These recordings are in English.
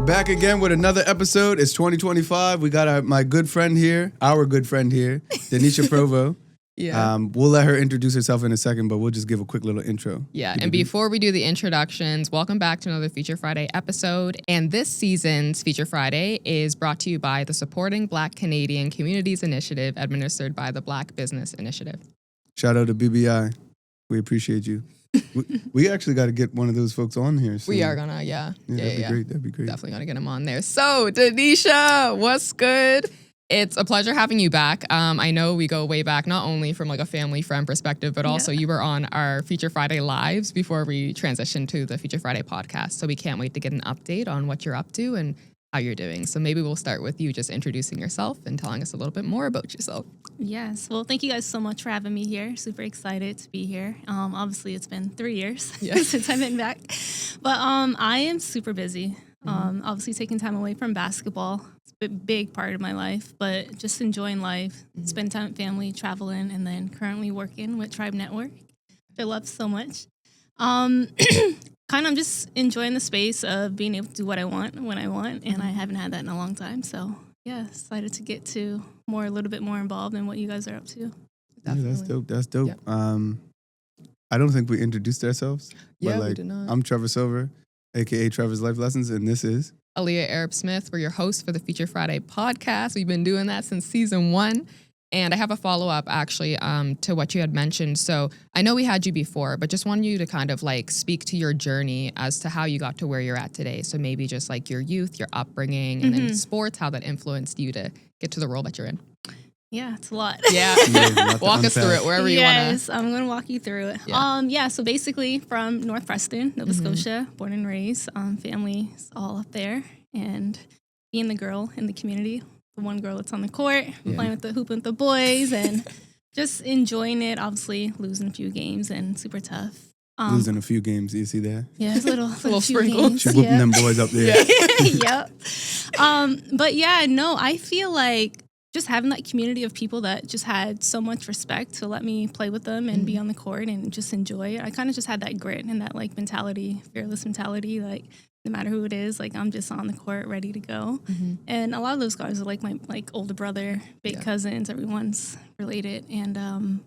back again with another episode. It's 2025. We got my good friend here, Daneesha Provo. Yeah. We'll let her introduce herself in a second, but we'll just give a quick little intro. Yeah, and before we do the introductions, welcome back to another Feature Friday episode. And this season's Feature Friday is brought to you by the Supporting Black Canadian Communities Initiative, administered by the Black Business Initiative. Shout out to BBI. We appreciate you. we actually got to get one of those folks on here soon. We are gonna, That'd be great. Definitely gonna get him on there. So, Daneesha, what's good? It's a pleasure having you back. I know we go way back, not only from like a family friend perspective, but also you were on our Feature Friday lives before we transitioned to the Feature Friday podcast. So we can't wait to get an update on what you're up to and how you're doing. So maybe we'll start with you just introducing yourself and telling us a little bit more about yourself. Yes. Well, thank you guys so much for having me here. Super excited to be here. Obviously, it's been 3 years since I've been back. But I am super busy. Obviously, taking time away from basketball. It's a big part of my life, but just enjoying life, spend time with family, traveling, and then currently working with Tribe Network, which I love so much. Kind of just enjoying the space of being able to do what I want when I want, and I haven't had that in a long time. So, yeah, excited to get to a little bit more involved in what you guys are up to. Yeah, that's dope. Yeah. I don't think we introduced ourselves. Yeah, but we did not. I'm Trevor Silver, a.k.a. Trevor's Life Lessons, and this is Aaliyah Arab Smith. We're your hosts for the Feature Friday podcast. We've been doing that since season 1. And I have a follow-up, actually, to what you had mentioned. So I know we had you before, but just wanted you to kind of like speak to your journey as to how you got to where you're at today. So maybe just like your youth, your upbringing, and then sports, how that influenced you to get to the role that you're in. Yeah, it's a lot. Yeah. Walk us through it wherever you want to. Yes, I'm going to walk you through it. Yeah. So basically from North Preston, Nova Scotia, born and raised, family's all up there. And being the girl in the community, the one girl that's on the court, playing with hooping with the boys, and just enjoying it. Obviously, losing a few games and super tough. Losing a few games, you see that? Yeah, a little sprinkle. She whooping them boys up there. Yep. But yeah, no, I feel like just having that community of people that just had so much respect to let me play with them and be on the court and just enjoy it. I kind of just had that grit and that like mentality, fearless mentality, like no matter who it is, like I'm just on the court ready to go. And a lot of those guys are like my older brother, big cousins, everyone's related. And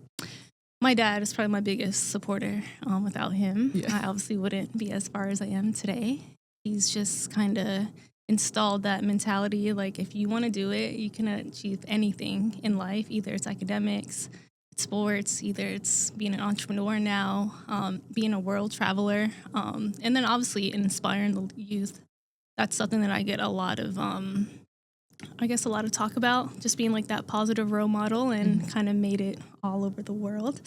my dad is probably my biggest supporter. Without him, I obviously wouldn't be as far as I am today. He's just kind of installed that mentality, like if you want to do it, you can achieve anything in life. Either it's academics, it's sports, either it's being an entrepreneur now, being a world traveler, and then obviously inspiring the youth. That's something that I get a lot of talk about, just being like that positive role model, and kind of made it all over the world.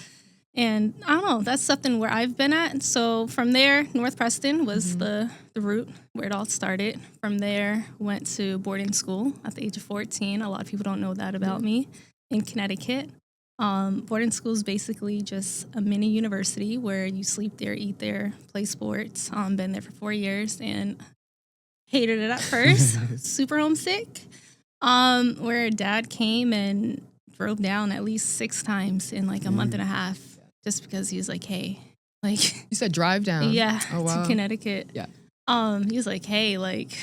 And I don't know, that's something where I've been at. So from there, North Preston was the route where it all started. From there, went to boarding school at the age of 14. A lot of people don't know that about me, in Connecticut. Boarding school is basically just a mini university where you sleep there, eat there, play sports. Been there for 4 years and hated it at first. Super homesick. Where dad came and drove down at least 6 times in like a month and a half. Just because he was like, hey, like... You said drive down? Yeah, oh, wow. to Connecticut. Yeah. He was like, hey, like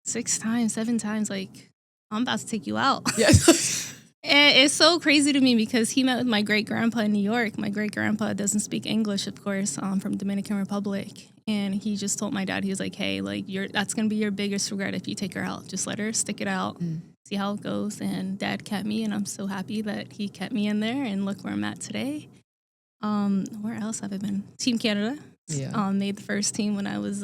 6 times, 7 times, like I'm about to take you out. Yes. And it's so crazy to me because he met with my great-grandpa in New York. My great-grandpa doesn't speak English, of course, from Dominican Republic. And he just told my dad, he was like, hey, like that's going to be your biggest regret if you take her out. Just let her stick it out, see how it goes. And dad kept me, and I'm so happy that he kept me in there. And look where I'm at today. Where else have I been? Team Canada. Yeah. Made the first team when I was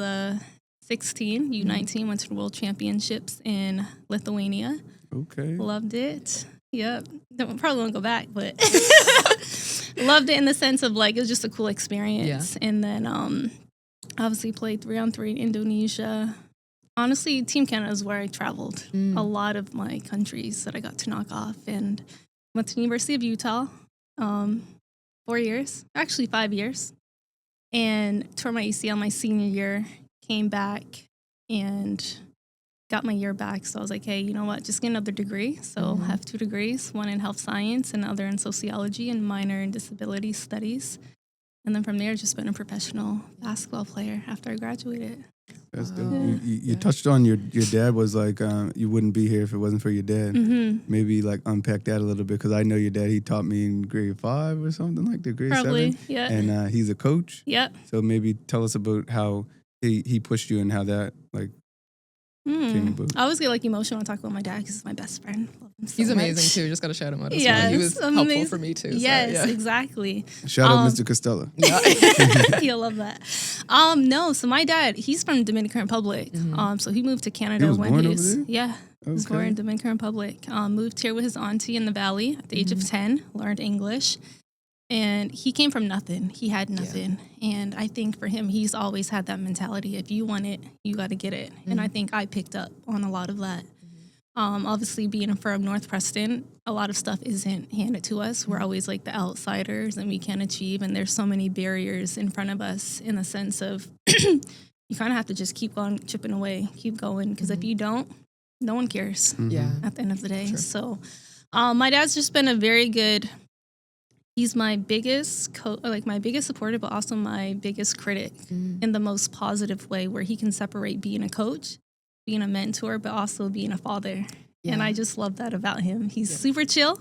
16. U19 went to the World Championships in Lithuania. Okay. Loved it. Yep. Probably won't go back, but loved it in the sense of like it was just a cool experience. Yeah. And then obviously played 3-on-3 in Indonesia. Honestly, Team Canada is where I traveled. A lot of my countries that I got to knock off, and went to the University of Utah. 4 years, actually 5 years, and tore my ACL my senior year, came back and got my year back. So I was like, hey, you know what, just get another degree. So I have 2 degrees, one in health science and other in sociology, and minor in disability studies. And then from there, just been a professional basketball player after I graduated. That's dope. You touched on your dad was like, you wouldn't be here if it wasn't for your dad. Maybe like unpack that a little bit, because I know your dad, he taught me in grade 5 or something like that, grade Probably, 7. yeah. And he's a coach. Yep. So maybe tell us about how he pushed you and how that like came about. I always get like emotional when I talk about my dad because he's my best friend. Love him so He's amazing much. too. Just got to shout him out as Yes, well. He was helpful amazing. for me too. Yes, so, yeah. exactly. Shout out Mr. Costello. You'll love that. No, so my dad, he's from Dominican Republic. So he moved to Canada He was when born he over was there? yeah. He was born in Dominican Republic. Moved here with his auntie in the valley at the age of 10, learned English. And he came from nothing. He had nothing. And I think for him, he's always had that mentality. If you want it, you got to get it. And I think I picked up on a lot of that. Obviously, being from North Preston, a lot of stuff isn't handed to us. We're always like the outsiders and we can't achieve. And there's so many barriers in front of us in the sense of you kind of have to just keep on chipping away, keep going. Because if you don't, no one cares at the end of the day. Sure. So my dad's just been a very good... He's my biggest my biggest supporter, but also my biggest critic in the most positive way, where he can separate being a coach, being a mentor, but also being a father. Yeah. And I just love that about him. He's super chill,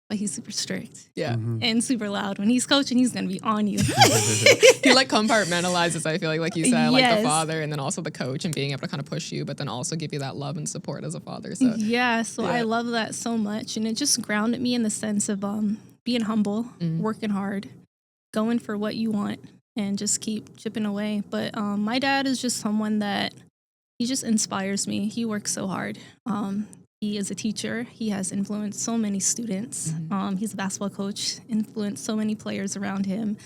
but he's super strict. Yeah. And super loud. When he's coaching, he's going to be on you. He like compartmentalizes, I feel like you said, like the father and then also the coach, and being able to kind of push you, but then also give you that love and support as a father. So I love that so much. And it just grounded me in the sense of being humble, working hard, going for what you want, and just keep chipping away. But my dad is just someone that, he just inspires me. He works so hard. He is a teacher. He has influenced so many students. He's a basketball coach, influenced so many players around him.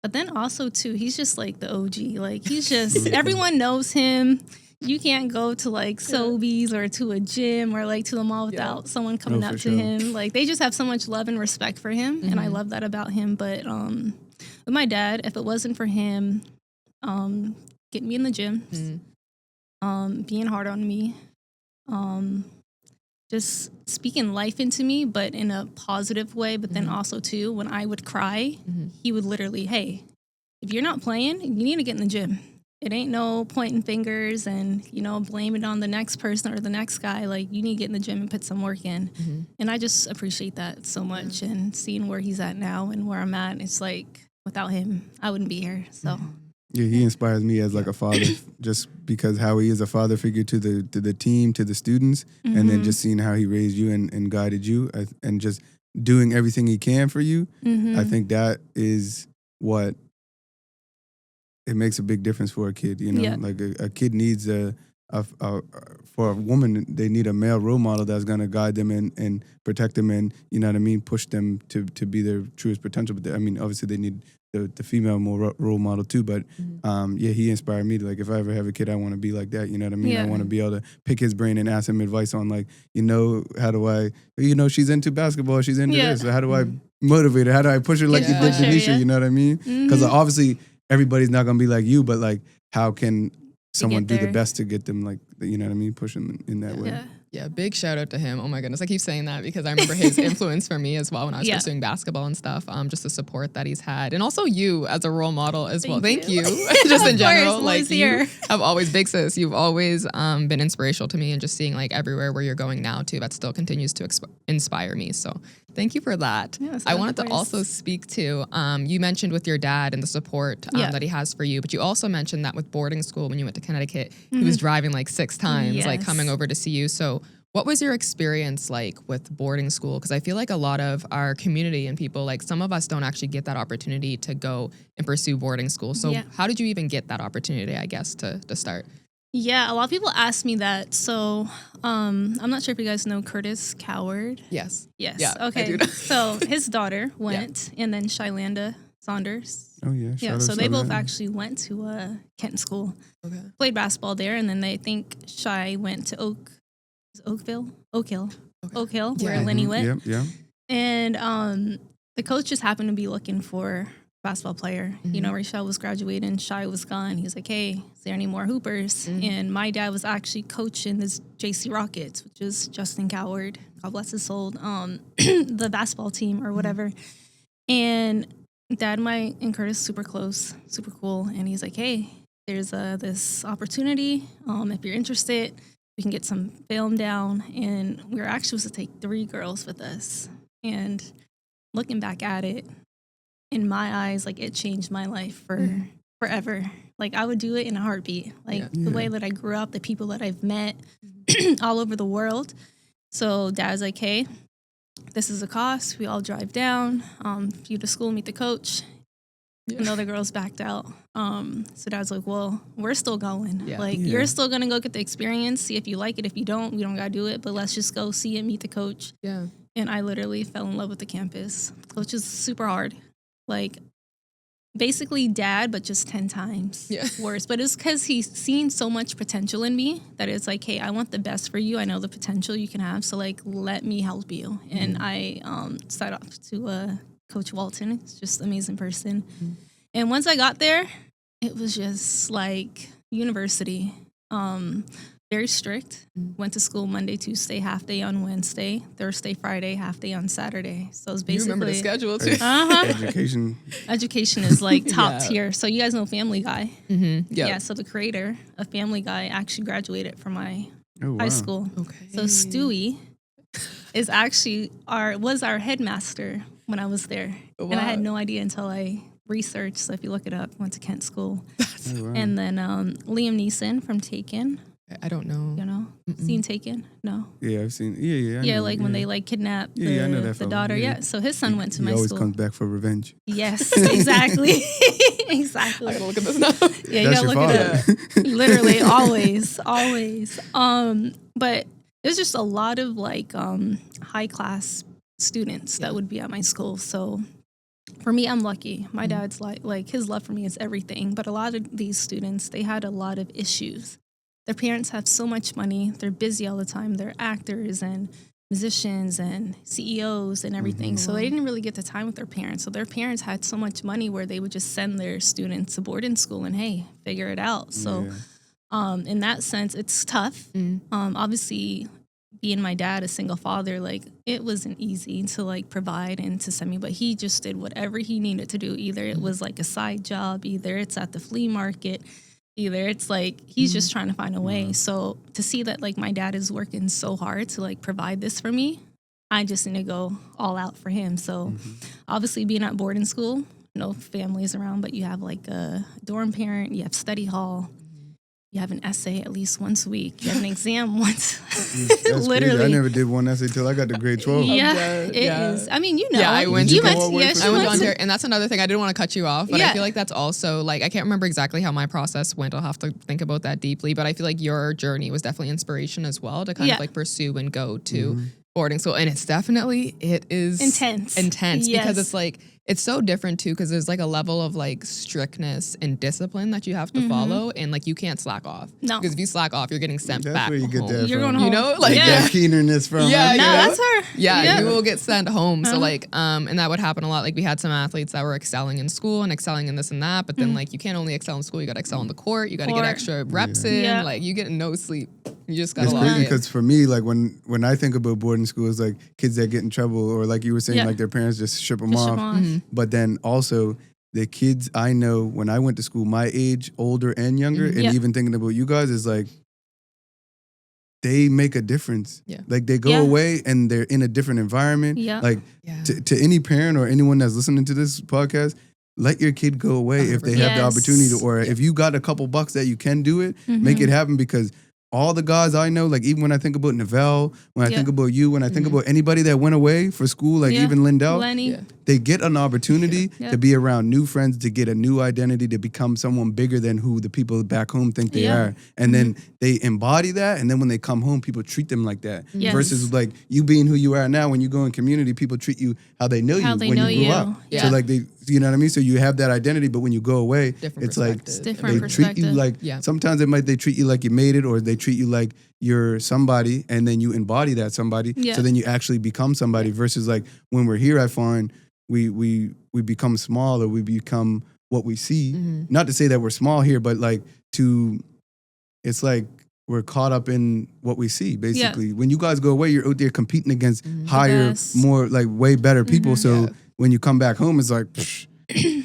But then also, too, he's just like the OG. Like, he's just, everyone knows him. You can't go to like Sobeys or to a gym or like to the mall without someone coming up to him. Like, they just have so much love and respect for him, and I love that about him. But with my dad, if it wasn't for him getting me in the gym, being hard on me, just speaking life into me, but in a positive way. But then also too, when I would cry, he would literally, hey, if you're not playing, you need to get in the gym. It ain't no pointing fingers and, blame it on the next person or the next guy. Like, you need to get in the gym and put some work in. And I just appreciate that so much. And seeing where he's at now and where I'm at, it's like, without him, I wouldn't be here. So. Yeah, he inspires me as like a father, just because how he is a father figure to the team, to the students, and then just seeing how he raised you and guided you, and just doing everything he can for you. I think that is what it makes a big difference for a kid. Like a kid needs for a woman, they need a male role model that's gonna guide them and protect them and push them to be their truest potential. But obviously they need the female more role model too, but he inspired me to, like, if I ever have a kid, I want to be like that. I want to be able to pick his brain and ask him advice on, like, how do I, she's into basketball, she's into this, so how do I motivate her, how do I push her like you did Daneesha, you know what I mean? Because obviously everybody's not gonna be like you, but like, how can someone do the best to get them, like, push them in that way? Yeah, big shout out to him. Oh my goodness. I keep saying that because I remember his influence for me as well when I was pursuing basketball and stuff. Just the support that he's had. And also you as a role model as well. Thank you. Just in general. Like, you have always, big sis, you've always been inspirational to me, and just seeing like everywhere where you're going now too, that still continues to inspire me. So thank you for that. Yes, I wanted to also speak to, you mentioned with your dad and the support that he has for you, but you also mentioned that with boarding school when you went to Connecticut, he was driving like 6 times, like coming over to see you. So what was your experience like with boarding school? Because I feel like a lot of our community and people, like some of us don't actually get that opportunity to go and pursue boarding school. So how did you even get that opportunity, I guess, to start? Yeah, a lot of people ask me that. So I'm not sure if you guys know Curtis Coward. Yes. Yeah, okay. I do know. So his daughter went, and then Shylanda Saunders. Oh, yeah. Yeah, so they both actually went to Kenton School. Okay. Played basketball there, and then they think Shy went to Oak Hill, where Lenny went. Yeah. And the coach just happened to be looking for a basketball player. Rachel was graduating, Shy was gone. He was like, hey, is there any more hoopers? And my dad was actually coaching this JC Rockets, which is Justin Coward, God bless his soul, the basketball team or whatever. And Dad and Curtis super close, super cool. And he's like, hey, there's this opportunity. If you're interested, we can get some film down. And we were actually supposed to take 3 girls with us. And looking back at it, in my eyes, like it changed my life forever. Like I would do it in a heartbeat. Like the way that I grew up, the people that I've met all over the world. So Dad's like, hey, this is a cost. We all drive down. You to school, meet the coach. And the other girls backed out. So Dad's like, well, we're still going. You're still going to go get the experience, see if you like it. If you don't, we don't got to do it. But let's just go see it, meet the coach. Yeah. And I literally fell in love with the campus, which is super hard. Like, basically Dad, but just 10 times worse. But it's because he's seen so much potential in me that it's like, hey, I want the best for you. I know the potential you can have. So, like, let me help you. And I started off to Coach Walton. He's just an amazing person. And once I got there, it was just like university. Very strict. Went to school Monday, Tuesday, half day on Wednesday, Thursday, Friday, half day on Saturday. So it's basically... You remember the schedule too. Education is like top tier. So you guys know Family Guy. Yeah. So the creator of Family Guy actually graduated from my high school. Okay. So S2E is actually was our headmaster when I was there. And I had no idea until I researched. So if you look it up, went to Kent School. And then Liam Neeson from Taken. I don't know. You know? Seen Taken? No. Yeah, I've seen. When they like kidnap the daughter. Yeah. So his son went to my school. He always comes back for revenge. Yes, exactly. Exactly. I gotta look at this now. Yeah, you gotta look it up. Literally, always. But there's just a lot of like high class students that would be at my school. So for me, I'm lucky. My dad's like his love for me is everything. But a lot of these students, they had a lot of issues. Their parents have so much money. They're busy all the time. They're actors and musicians and CEOs and everything. So they didn't really get the time with their parents. So their parents had so much money where they would just send their students to boarding school and, hey, figure it out. So in that sense, it's tough. Obviously, being my dad, a single father, like it wasn't easy to like provide and to send me, but he just did whatever he needed to do. Either it was like a side job, either it's at the flea market, either it's like he's just trying to find a way. So to see that like my dad is working so hard to like provide this for me, I just need to go all out for him. So obviously being at boarding school, no families around, but you have like a dorm parent, you have study hall, you have an essay at least once a week, you have an exam once. Literally. Crazy. I never did one essay till I got to grade 12. It is. I mean, you know. Yeah, I went to Ontario, and that's another thing. I didn't want to cut you off, but I feel like that's also like, I can't remember exactly how my process went. I'll have to think about that deeply, but I feel like your journey was definitely inspiration as well to kind of like pursue and go to boarding school. And it's definitely, it is intense because it's like, it's so different too, because there's like a level of like strictness and discipline that you have to follow, and like you can't slack off. No, because if you slack off, you're getting sent back. That's where you home. get that you're from. going home. You know, like that keenness from. Yeah, that's her. Yeah, you will get sent home. So like, and that would happen a lot. Like we had some athletes that were excelling in school and excelling in this and that, but then like you can't only excel in school, you got to excel on the court. You got to get extra reps in. Like you get no sleep. You just got to log in. It's crazy because for me, like when I think about boarding school, it's like kids that get in trouble, or like you were saying, like their parents just ship them off. But then also the kids I know when I went to school, my age, older and younger, and even thinking about you guys, is like they make a difference. Yeah. Like they go away and they're in a different environment. Yeah. Like to any parent or anyone that's listening to this podcast, let your kid go away 100%. If they have the opportunity to, or if you got a couple bucks that you can do it, make it happen, because all the guys I know, like even when I think about Novell, when I think about you, when I think about anybody that went away for school, like even Lindell, they get an opportunity to be around new friends, to get a new identity, to become someone bigger than who the people back home think they are. And then they embody that. And then when they come home, people treat them like that. Versus like you being who you are now, when you go in community, people treat you how they know you when you grew up. So like they, you know what I mean? So you have that identity, but when you go away, it's like they treat you like, sometimes they treat you like you made it, or they treat you like you're somebody, and then you embody that somebody. So then you actually become somebody, versus like when we're here, I find we become small, or we become what we see. Not to say that we're small here, but like it's like we're caught up in what we see, basically. When you guys go away, you're out there competing against higher, more like way better people. So when you come back home, it's like,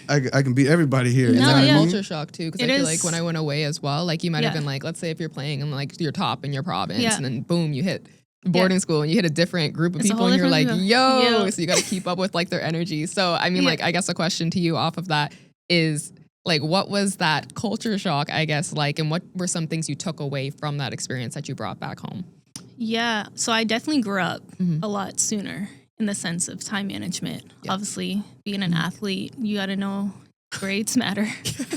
I can beat everybody here. It's No, like a yeah. culture shock too, because I It feel is. like when I went away as well, like you might have Yeah. been like, let's say if you're playing and like you're top in your province, Yeah. and then boom, you hit boarding school and you hit a different group of It's a people, whole and you're like, different yo, people. Yeah. so you got to keep up with like their energy. So I mean, Yeah. like I guess a question to you off of that is like, what was that culture shock? I guess like, and what were some things you took away from that experience that you brought back home? Yeah. So I definitely grew up Mhm. a lot sooner in the sense of time management. Yeah. Obviously, being an athlete, you got to know grades matter.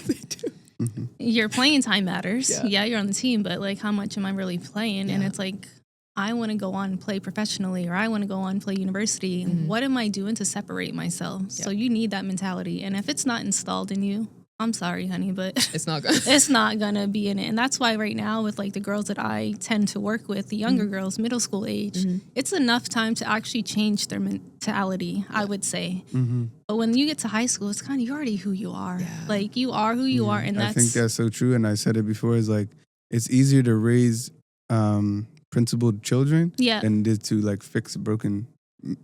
They do. Your playing time matters. Yeah. Yeah, you're on the team, but like, how much am I really playing? And Yeah. it's like, I want to go on and play professionally, or I want to go on and play university. Mhm. What am I doing to separate myself? So you need that mentality. And if it's not installed in you, I'm sorry, honey, but It's not good. it's not gonna be in it. And that's why right now with like the girls that I tend to work with, the younger girls, middle school age, it's enough time to actually change their mentality, I would say. But when you get to high school, it's kind of, you're already who you are. Yeah. Like you are who you are. And I that's, think that's so true. And I said it before, is like, it's easier to raise principled children yeah. than it is to like fix broken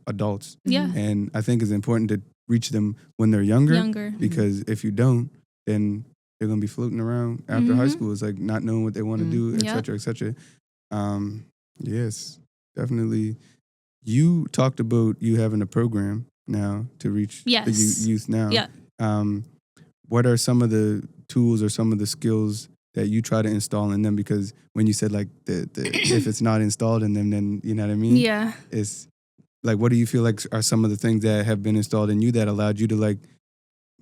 adults. Yeah. And I think it's important to reach them when they're younger, Younger. because if you don't, then they're going to be floating around after high school. It's like not knowing what they want to do, et Yep. cetera, et cetera. Yes, definitely. You talked about you having a program now to reach the Yes. youth now. Yeah. What are some of the tools or some of the skills that you try to install in them? Because when you said like the if it's not installed in them, then you know what I mean? Yeah. It's like, what do you feel like are some of the things that have been installed in you that allowed you to like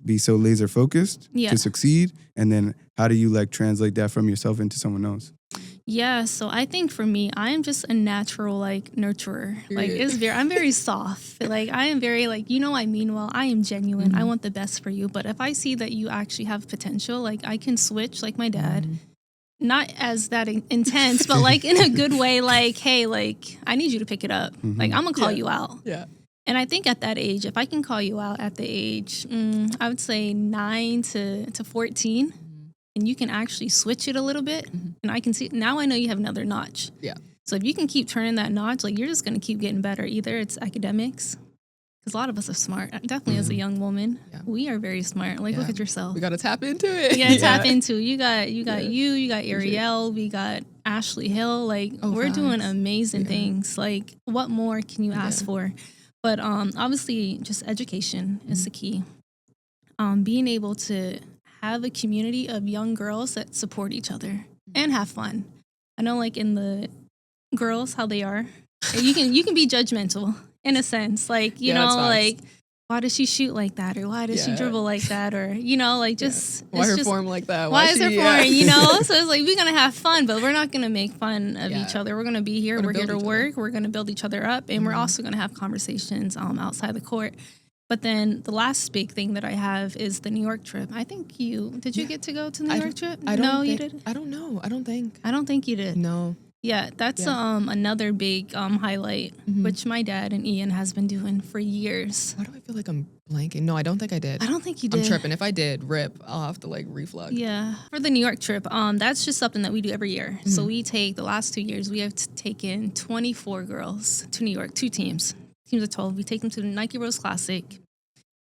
be so laser focused Yeah. to succeed? And then how do you like translate that from yourself into someone else? Yeah, so I think for me, I am just a natural like nurturer. Like Period. I'm very soft. Like I am very like, I mean well, I am genuine. I want the best for you. But if I see that you actually have potential, like I can switch like my dad. Not as that intense, but like in a good way, like, hey, like I need you to pick it up. Like I'm gonna call you out. Yeah. And I think at that age, if I can call you out at the age, I would say 9 to 14, and you can actually switch it a little bit, and I can see, now I know you have another notch. Yeah. So if you can keep turning that notch, like you're just going to keep getting better. Either it's academics, because a lot of us are smart. Definitely as a young woman, we are very smart. Like look at yourself. We got to tap into it. You got to tap into. You got Ariel, we got Ashley Hill. Like we're doing amazing things. Like what more can you ask for? But obviously, just education is the key. Being able to have a community of young girls that support each other and have fun. I know, like in the girls, how they are. You can be judgmental in a sense, like you know, like why does she shoot like that, or why does she dribble like that, or like just why her form like that? Why is her form? So it's like we're gonna have fun, but we're not gonna make fun of each other. We're gonna be here. We're here to work. We're gonna build each other up, and we're also gonna have conversations outside the court. But then the last big thing that I have is the New York trip. I think did you get to go to the New York trip? You didn't. I don't know. I don't think you did. No. Yeah, that's another big highlight, which my dad and Ian has been doing for years. Why do I feel like I'm blanking? No, I don't think I did. I don't think you did. I'm tripping. If I did, rip. I'll have to like reflux. Yeah. For the New York trip, that's just something that we do every year. So we take, the last 2 years, we have taken 24 girls to New York, 2 teams. Teams of 12. We take them to the Nike Rose Classic.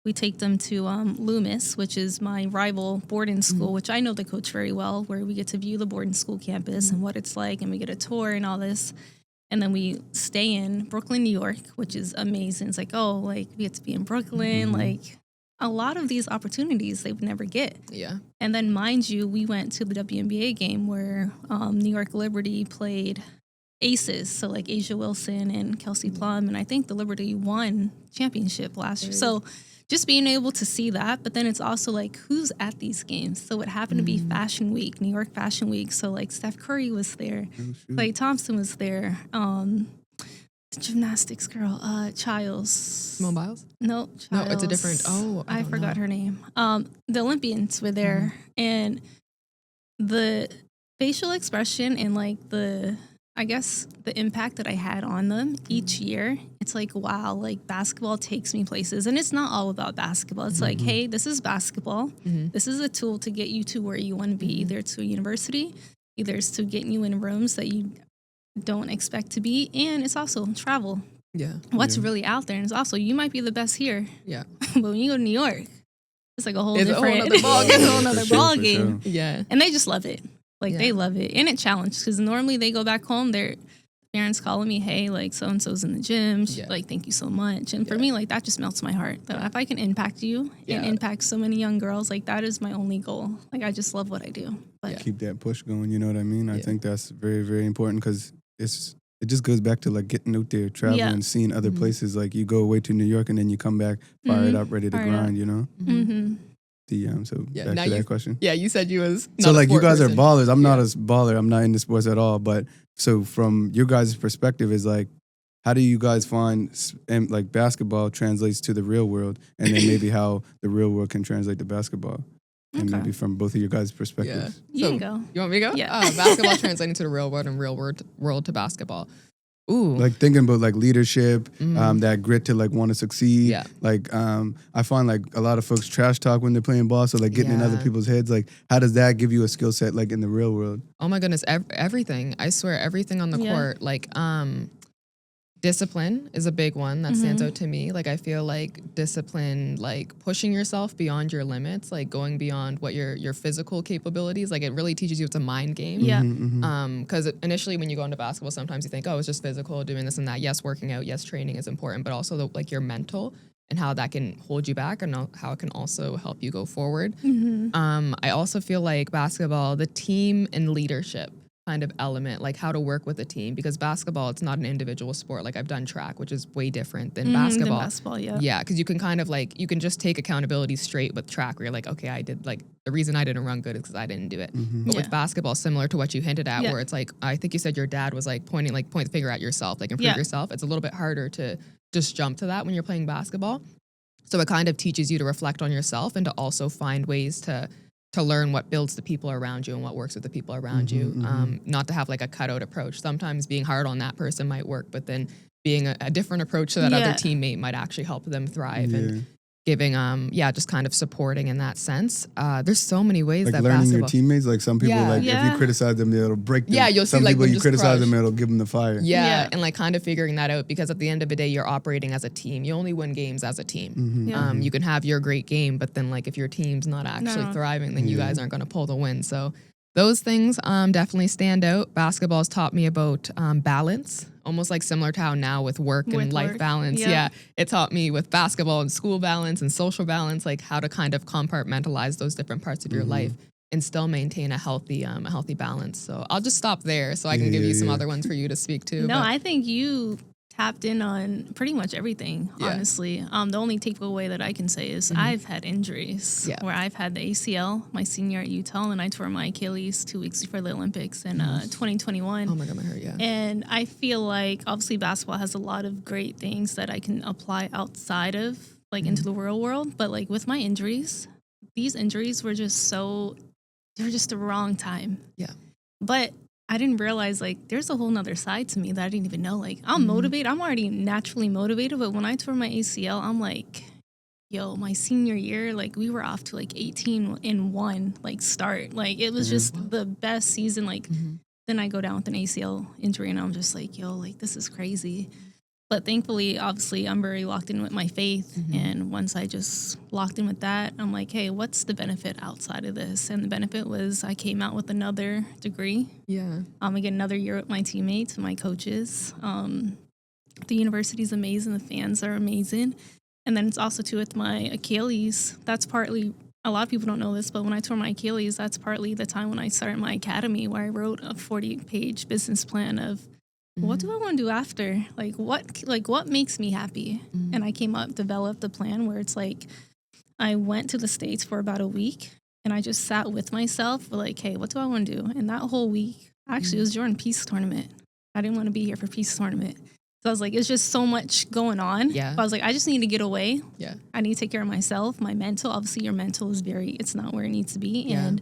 We take them to Loomis, which is my rival boarding school, which I know the coach very well, where we get to view the boarding school campus and what it's like, and we get a tour and all this. And then we stay in Brooklyn, New York, which is amazing. It's like, we get to be in Brooklyn. Like, a lot of these opportunities they would never get. Yeah. And then, mind you, we went to the WNBA game where New York Liberty played aces, so like Asia Wilson and Kelsey Plum, and I think the Liberty won championship last year. So just being able to see that, but then it's also like who's at these games. So it happened to be Fashion Week, New York Fashion Week. So like Steph Curry was there, Klay Thompson was there, the gymnastics girl, Childs. Simone Biles? No, Childs. No, it's a different. Oh, I forgot her name. The Olympians were there, and the facial expression and like the impact that I had on them each year, it's like, wow, like basketball takes me places. And it's not all about basketball. It's like, hey, this is basketball. This is a tool to get you to where you want to be, either to a university, either it's to getting you in rooms that you don't expect to be. And it's also travel. Yeah. What's really out there. And it's also, you might be the best here. Yeah. But when you go to New York, it's like a whole It's a whole different, nother ball game. it's a whole nother ball For game. sure. Yeah. And they just love it. Like, Yeah. they love it. And it challenged because normally they go back home, their parents calling me, hey, like, so-and-so's in the gym. Yeah. Like, thank you so much. And for Yeah. me, like, that just melts my heart. That if I can impact you Yeah. and impact so many young girls, like, that is my only goal. Like, I just love what I do. But Keep that push going. You know what I mean? I Yeah. think that's very, very important because it just goes back to like getting out there, traveling, Yeah. seeing other Mhm. places. Like you go away to New York and then you come back fired up, ready to Fired up. grind. You know. mm-hmm. So Yeah, back now to that you- question. Yeah, you said you was So not a like you sport guys person. are ballers. I'm not Yeah. a baller. I'm not into sports at all. But so from your guys' perspective, is like, how do you guys find and like basketball translates to the real world, and then maybe how the real world can translate to basketball, and Okay. maybe from both of your guys' Yeah. perspectives. You So, can go. You want me to go? Yeah. Basketball translating to the real world and real world to basketball. Ooh. Like thinking about like leadership, Mm. that grit to like want to succeed. Yeah. Like I find like a lot of folks trash talk when they're playing ball. So like getting in other Yeah. people's heads. Like how does that give you a skill set like in the real world? Oh my goodness, everything. I swear, everything on the Yeah. court. Like, discipline is a big one that stands out to me. Like, I feel like discipline, like pushing yourself beyond your limits, like going beyond what your physical capabilities. Like, it really teaches you it's a mind game. Yeah. Because initially when you go into basketball, sometimes you think, oh, it's just physical, doing this and that. Yes, working out, yes, training is important, but also like your mental and how that can hold you back and how it can also help you go forward. I also feel like basketball, the team and leadership kind of element, like how to work with a team, because basketball, it's not an individual sport. Like I've done track, which is way different than basketball. Basketball, yeah. Yeah, because you can kind of like, you can just take accountability straight with track where you're like, okay, I did, like, the reason I didn't run good is because I didn't do it. But Yeah. with basketball, similar to what you hinted at, Yeah. where it's like, I think you said your dad was like point the finger at yourself, like improve Yeah. yourself. It's a little bit harder to just jump to that when you're playing basketball. So it kind of teaches you to reflect on yourself and to also find ways to learn what builds the people around you and what works with the people around you. Not to have like a cutout approach. Sometimes being hard on that person might work, but then being a different approach to that other Yeah. teammate might actually help them thrive. Yeah. And giving, just kind of supporting in that sense. There's so many ways Like that learning basketball. your teammates. Like some people, Yeah. like if Yeah. you criticize them, it'll break them. Yeah, you'll see, some like, people them you just criticize them, crush. it'll give them the fire. Yeah, Yeah. and like kind of figuring that out, because at the end of the day, you're operating as a team. You only win games as a team. Yeah. You can have your great game, but then like if your team's not actually No. thriving, then you guys aren't going to pull the win. So those things definitely stand out. Basketball's taught me about balance, almost like similar to how now with work and With life work, balance. yeah. Yeah, it taught me with basketball and school balance and social balance, like how to kind of compartmentalize those different parts of your life and still maintain a healthy balance. So I'll just stop there so I can give you some other ones for you to speak to. No, but- I think you tapped in on pretty much everything, Yeah. honestly. The only takeaway that I can say is I've had injuries Yeah. where I've had the ACL my senior year at Utah, and I tore my Achilles 2 weeks before the Olympics in 2021. Oh my God, my heart, yeah. And I feel like obviously basketball has a lot of great things that I can apply outside of like into the real world. But like with my injuries, these injuries were just they were just the wrong time. Yeah. But I didn't realize like there's a whole nother side to me that I didn't even know. Like I'm motivated. I'm already naturally motivated. But when I tore my ACL, I'm like, yo, my senior year, like we were off to like 18-1 like start. Like it was just the best season. Like then I go down with an ACL injury and I'm just like, yo, like this is crazy. But thankfully, obviously, I'm very locked in with my faith. And once I just locked in with that, I'm like, hey, what's the benefit outside of this? And the benefit was I came out with another degree. Yeah. I get another year with my teammates and my coaches. The university's amazing. The fans are amazing. And then it's also, too, with my Achilles. That's partly, a lot of people don't know this, but when I tore my Achilles, that's partly the time when I started my academy, where I wrote a 40-page business plan of, what do I want to do after? Like what makes me happy? And I developed a plan where it's like, I went to the States for about a week and I just sat with myself like, hey, what do I want to do? And that whole week, actually, it was during Peace Tournament. I didn't want to be here for Peace Tournament. So I was like, it's just so much going on. Yeah. But I was like, I just need to get away. Yeah. I need to take care of myself. My mental, obviously your mental is it's not where it needs to be. Yeah. And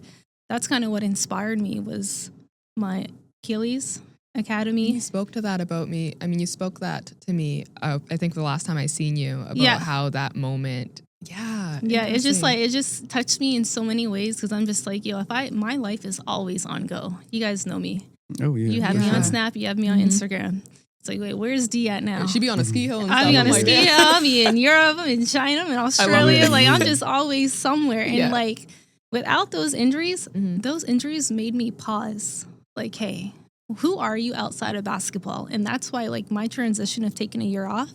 that's kind of what inspired me was my Achilles Academy. You spoke to that about me. I mean, you spoke that to me, I think the last time I seen you, about how that moment. Yeah. Yeah, it's just interesting. like, it just touched me in so many ways because I'm just like, yo, my life is always on go. You guys know me. Oh yeah. You have me on Snap, you have me on Instagram. It's like, wait, where's D at now? She'd be on a ski hill. And I'll stuff. be on a I'm like, ski hill. I'll be in Europe. I'm in China. I'm in Australia. Like, I'm just always somewhere. And like, without those injuries made me pause. Like, hey, who are you outside of basketball? And that's why, like, my transition of taking a year off,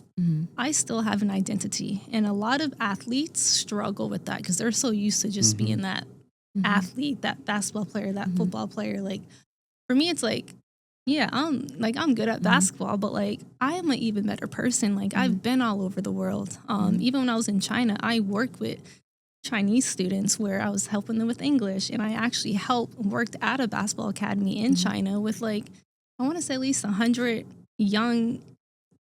I still have an identity. And a lot of athletes struggle with that because they're so used to just being that athlete, that basketball player, that football player. Like, for me, it's like, yeah, I'm good at basketball, but like, I am an even better person. Like, I've been all over the world. Even when I was in China, I worked with Chinese students where I was helping them with English, and I actually worked at a basketball academy in China with like, I want to say at least 100 young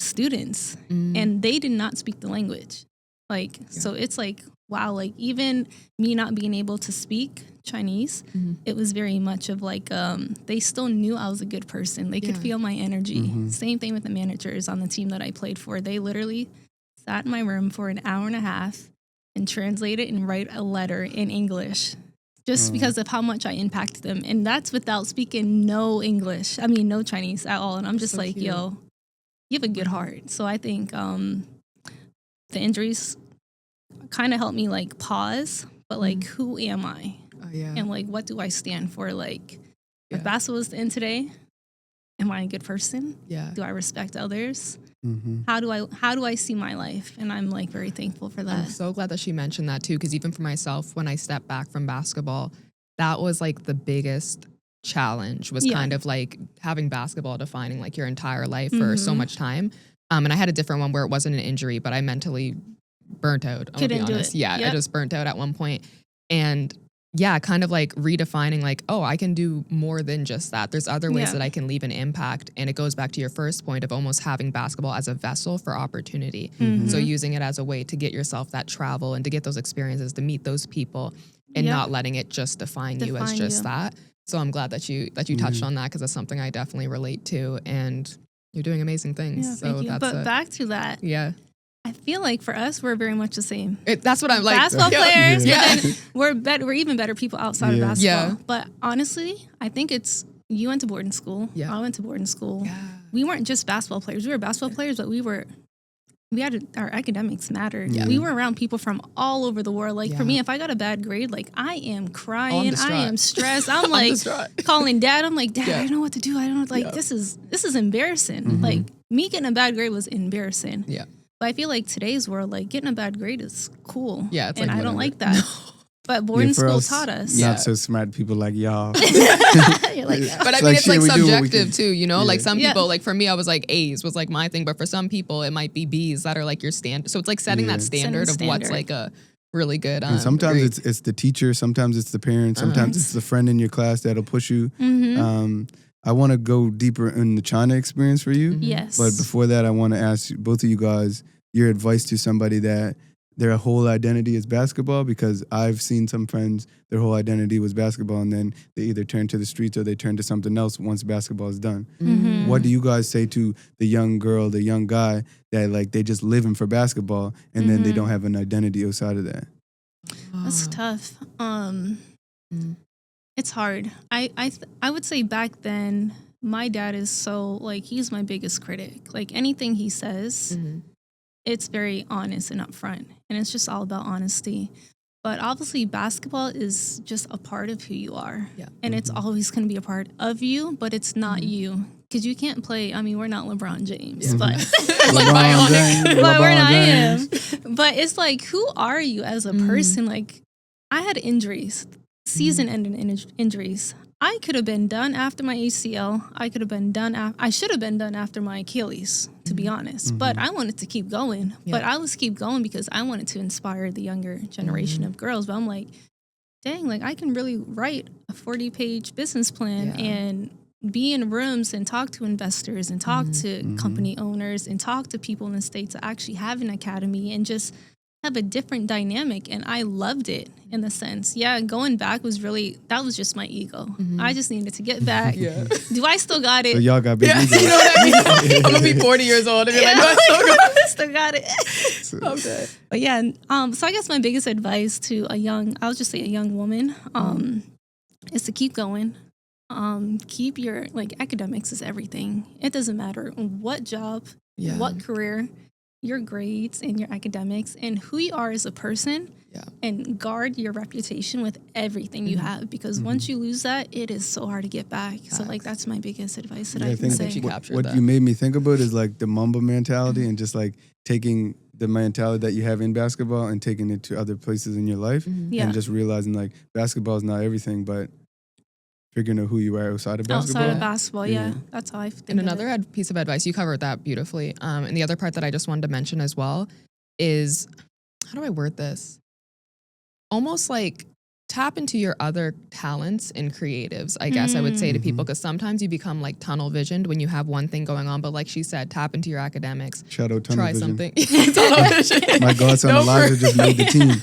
students, and they did not speak the language. Like, so it's like, wow, like even me not being able to speak Chinese, it was very much of like, they still knew I was a good person. They could feel my energy. Same thing with the managers on the team that I played for. They literally sat in my room for an hour and a half and translate it and write a letter in English just because of how much I impacted them. And that's without speaking no Chinese at all. And I'm just so like, cute. Yo, you have a good heart. So I think the injuries kind of helped me like pause, but like, who am I? And like, what do I stand for? Like, if basketball is the end today, am I a good person? Do I respect others? How do I see my life? And I'm like very thankful for that. I'm so glad that she mentioned that too, because even for myself, when I stepped back from basketball, that was like the biggest challenge was kind of like having basketball defining like your entire life for so much time. And I had a different one where it wasn't an injury, but I mentally burnt out. I'm gonna be honest. I just burnt out at one point. And kind of like redefining like, oh, I can do more than just that. There's other ways that I can leave an impact. And it goes back to your first point of almost having basketball as a vessel for opportunity. So using it as a way to get yourself that travel and to get those experiences, to meet those people and not letting it just define you as just that. So I'm glad that you touched on that because that's something I definitely relate to. And you're doing amazing things. Yeah, so that's But back to that. I feel like for us, we're very much the same. That's what I'm like. Basketball players, but then we're even better people outside of basketball. But honestly, I think it's, you went to boarding school. I went to boarding school. We weren't just basketball players. We were basketball players, but our academics mattered. We were around people from all over the world. Like for me, if I got a bad grade, like I am crying. I am stressed. I'm like calling dad. I'm like, Dad, I don't know what to do. I don't know. Like this is embarrassing. Like me getting a bad grade was embarrassing. But I feel like today's world, like getting a bad grade is cool. It's and like I don't like that. But boarding school taught us. Not so smart people like y'all. Like, but I mean, it's like subjective too, you know? Like some people, like for me, I was like A's was like my thing. But for some people, it might be B's that are like your standard. So it's like setting that standard of what's like a really good. And sometimes it's the teacher. Sometimes it's the parent. Sometimes it's the friend in your class that'll push you. I want to go deeper in the China experience for you. Yes. But before that, I want to ask both of you guys your advice to somebody that their whole identity is basketball, because I've seen some friends, their whole identity was basketball, and then they either turn to the streets or they turn to something else once basketball is done. What do you guys say to the young girl, the young guy that like they just living for basketball and then they don't have an identity outside of that? That's tough. It's hard. I would say back then, my dad is so like, he's my biggest critic. Like anything he says, it's very honest and upfront, and it's just all about honesty. But obviously, basketball is just a part of who you are, and it's always going to be a part of you, but it's not you, because you can't play. I mean, we're not LeBron James, but but we're not him. But it's like, who are you as a person? Like, I had injuries, season-ending injuries. I could have been done after my ACL. I should have been done after my Achilles, to be honest. But I wanted to keep going. But I was keep going because I wanted to inspire the younger generation of girls. But I'm like, dang, like I can really write a 40-page business plan and be in rooms and talk to investors and talk to company owners and talk to people in the States that actually have an academy and just have a different dynamic. And I loved it in the sense. Going back was really, that was just my ego. I just needed to get back. Do I still got it? So y'all got big egos. You know what I mean? I'm going to be 40 years old and be like, no, I still got it. Okay. But so I guess my biggest advice to a young woman, is to keep going. keep your, like, academics is everything. It doesn't matter what job, Yeah. what career, your grades and your academics and who you are as a person. Yeah. And guard your reputation with everything you have, because once you lose that, it is so hard to get back. So, like, that's my biggest advice that I can say. What you made me think about is like the Mamba mentality and just like taking the mentality that you have in basketball and taking it to other places in your life and just realizing like basketball is not everything, but figuring out who you are outside of basketball. Outside of basketball, yeah. That's how I think. And another piece of advice, you covered that beautifully. And the other part that I just wanted to mention as well is, how do I word this? Almost like tap into your other talents and creatives, I guess I would say to people, because sometimes you become like tunnel visioned when you have one thing going on. But like she said, tap into your academics. Shadow tunnel Try vision. something. Tunnel vision. My godson Elijah just made the team.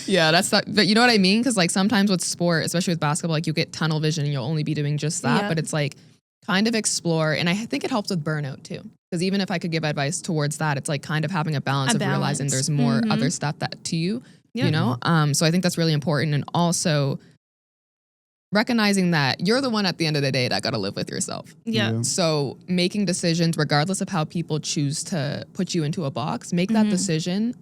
Yeah, that's that. But you know what I mean? Because like sometimes with sport, especially with basketball, like you get tunnel vision and you'll only be doing just that. But it's like kind of explore. And I think it helps with burnout too. Because even if I could give advice towards that, it's like kind of having a balance of realizing there's more other stuff that to you. You know, so I think that's really important. And also recognizing that you're the one at the end of the day that got to live with yourself. Yeah. So making decisions, regardless of how people choose to put you into a box, make that decision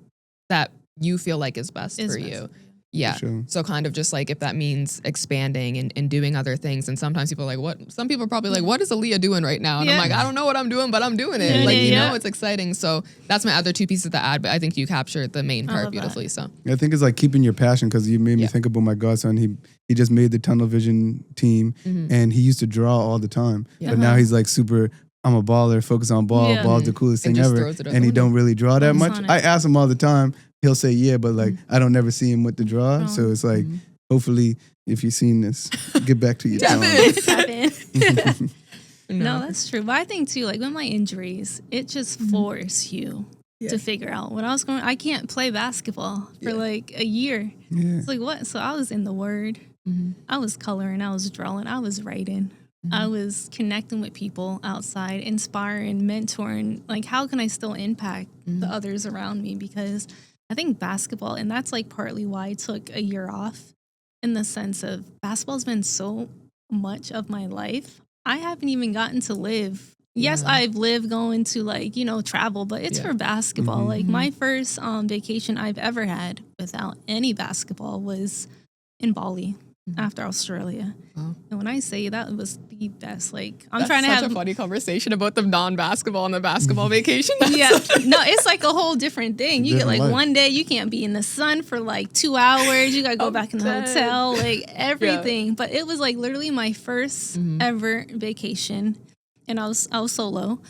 that you feel like is best for you. Yeah. Sure. So kind of just like if that means expanding and doing other things. And sometimes people are like, what? Some people are probably like, what is Aaliyah doing right now? And I'm like, I don't know what I'm doing, but I'm doing it. Like, you know, it's exciting. So that's my other two pieces to add. But I think you captured the main part beautifully. So I think it's like keeping your passion, because you made me think about my godson. He just made the tunnel vision team and he used to draw all the time. But now he's like super, I'm a baller, focus on ball. Ball's the coolest thing ever. And he don't really draw that much. I ask him all the time. He'll say, yeah, but like, I don't never see him with the draw. So it's like, hopefully, if you've seen this, get back to your talent. No, that's true. But I think too, like with my injuries, it just forced you to figure out when I was going, I can't play basketball for like a year. It's like, what? So I was in the Word. I was coloring, I was drawing, I was writing. I was connecting with people outside, inspiring, mentoring. Like, how can I still impact the others around me? Because I think basketball, and that's like partly why I took a year off, in the sense of basketball's been so much of my life. I haven't even gotten to live. Yes, I've lived going to like, you know, travel, but it's for basketball. Like my first vacation I've ever had without any basketball was in Bali. After Australia. And when I say that was the best, like I'm trying to have a funny conversation about the non-basketball and the basketball vacation. No, it's like a whole different thing. You get like one day you can't be in the sun for like 2 hours. You gotta go back in the hotel, like everything. But it was like literally my first ever vacation, and I was solo.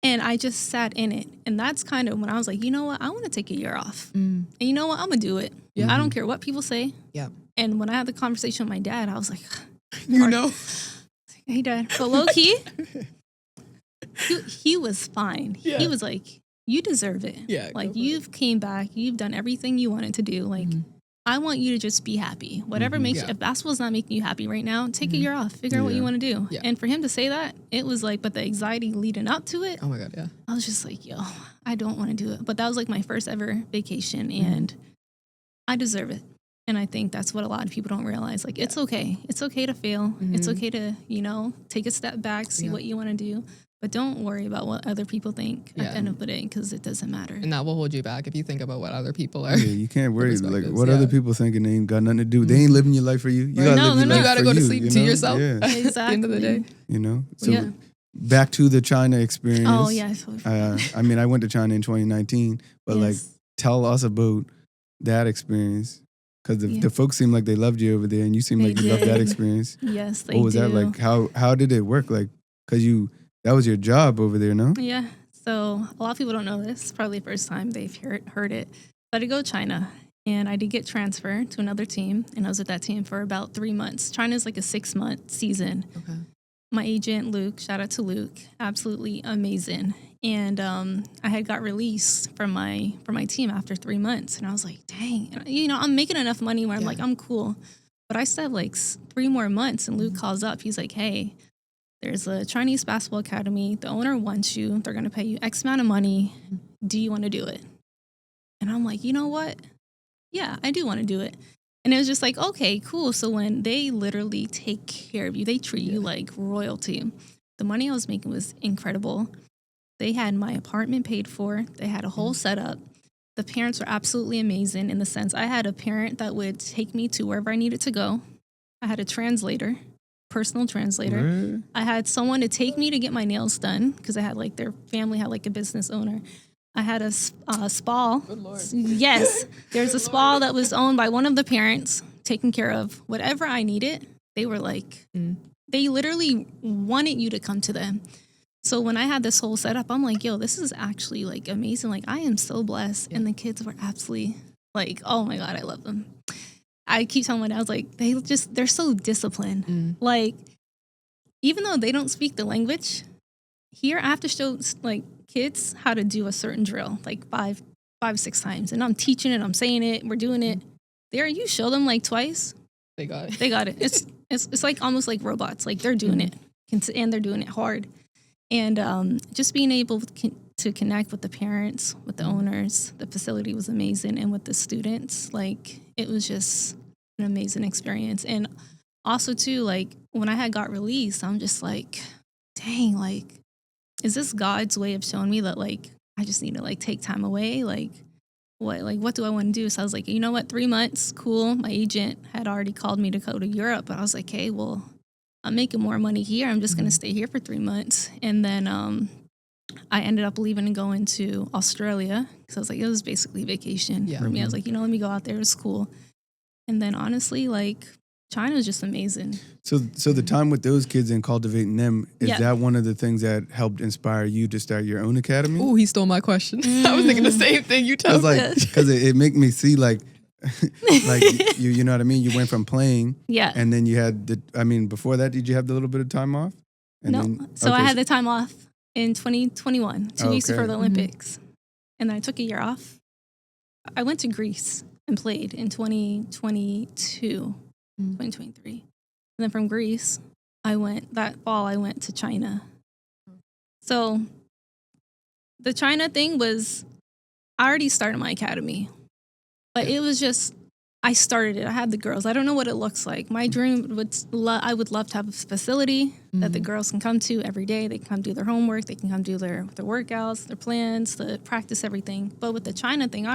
And I just sat in it. And that's kind of when I was like, you know what? I want to take a year off. And you know what? I'm going to do it. I don't care what people say. And when I had the conversation with my dad, I was like, you know, hey, Dad. But low key, he was fine. He was like, you deserve it. Like, you've came back. You've done everything you wanted to do. Like, I want you to just be happy. Whatever makes you, if basketball's not making you happy right now, take a year off. Figure out what you want to do. And for him to say that, it was like, but the anxiety leading up to it. Oh my God, I was just like, yo, I don't want to do it. But that was like my first ever vacation, and I deserve it. And I think that's what a lot of people don't realize. Like, it's okay. It's okay to fail. It's okay to, you know, take a step back, see what you want to do. But don't worry about what other people think at the end of the day, because it doesn't matter. And that will hold you back if you think about what other people are. Yeah, you can't worry. Like, what other people thinking, they ain't got nothing to do. They ain't living your life for you. You gotta live your life you gotta for go you, to sleep to yourself. Yeah. Exactly. At the end of the day. You know? So back to the China experience. Oh, yeah. I mean, I went to China in 2019, but like, tell us about that experience. Because the folks seem like they loved you over there, and you seem like you loved that experience. Yes, they What was that like? How did it work? Like, because that was your job over there, no? Yeah. So a lot of people don't know this. It's probably the first time they've heard it. But I go to China, and I did get transferred to another team, and I was with that team for about 3 months. China's like a 6-month season. Okay. My agent, Luke, shout out to Luke, absolutely amazing. And I had got released from my team after 3 months. And I was like, dang, you know, I'm making enough money where I'm like, I'm cool. But I still have like 3 more months. And Luke calls up. He's like, hey, there's a Chinese basketball academy. The owner wants you. They're going to pay you X amount of money. Do you want to do it? And I'm like, you know what? Yeah, I do want to do it. And it was just like, okay, cool. So when they literally take care of you, they treat you like royalty. The money I was making was incredible. They had my apartment paid for. They had a whole setup. The parents were absolutely amazing in the sense I had a parent that would take me to wherever I needed to go. I had a translator, personal translator. Right. I had someone to take me to get my nails done because I had like their family had like a business owner. I had a spa. Good Lord. Yes, there's a spa that was owned by one of the parents, taking care of whatever I needed. They were like, they literally wanted you to come to them. So when I had this whole setup, I'm like, yo, this is actually like amazing. Like I am so blessed. And the kids were absolutely like, oh my God, I love them. I keep telling my dad, I was like, they're so disciplined. Like, even though they don't speak the language, here I have to show like kids how to do a certain drill, like five, 6 times. And I'm teaching it, I'm saying it, we're doing it. There, you show them like twice. They got it. They got it. It's like almost like robots. Like they're doing it and they're doing it hard. And just being able to connect with the parents, with the owners, the facility was amazing. And with the students, like it was just an amazing experience. And also too, like when I had got released, I'm just like, dang, like, is this God's way of showing me that like, I just need to like take time away? Like what do I want to do? So I was like, you know what, 3 months, cool. My agent had already called me to go to Europe, but I was like, hey, well, I'm making more money here. I'm just going to stay here for 3 months. And then I ended up leaving and going to Australia because I was like, it was basically vacation for me. I was like, let me go out there. It was cool. And then honestly, like China was just amazing. So the time with those kids and cultivating them, is that one of the things that helped inspire you to start your own academy? Oh, he stole my question. I was thinking the same thing. You I told was me. like, because it make me see like, like you know what I mean? You went from playing, and then you had before that, did you have the little bit of time off? And no. Then, so I had the time off in 2021, 2 weeks before the Olympics. And then I took a year off. I went to Greece and played in 2022, 2023. And then from Greece, that fall, I went to China. So the China thing was, I already started my academy. But it was just, I started it. I had the girls. I don't know what it looks like. My dream I would love to have a facility that the girls can come to every day. They can come do their homework. They can come do their workouts, their plans, the practice everything. But with the China thing,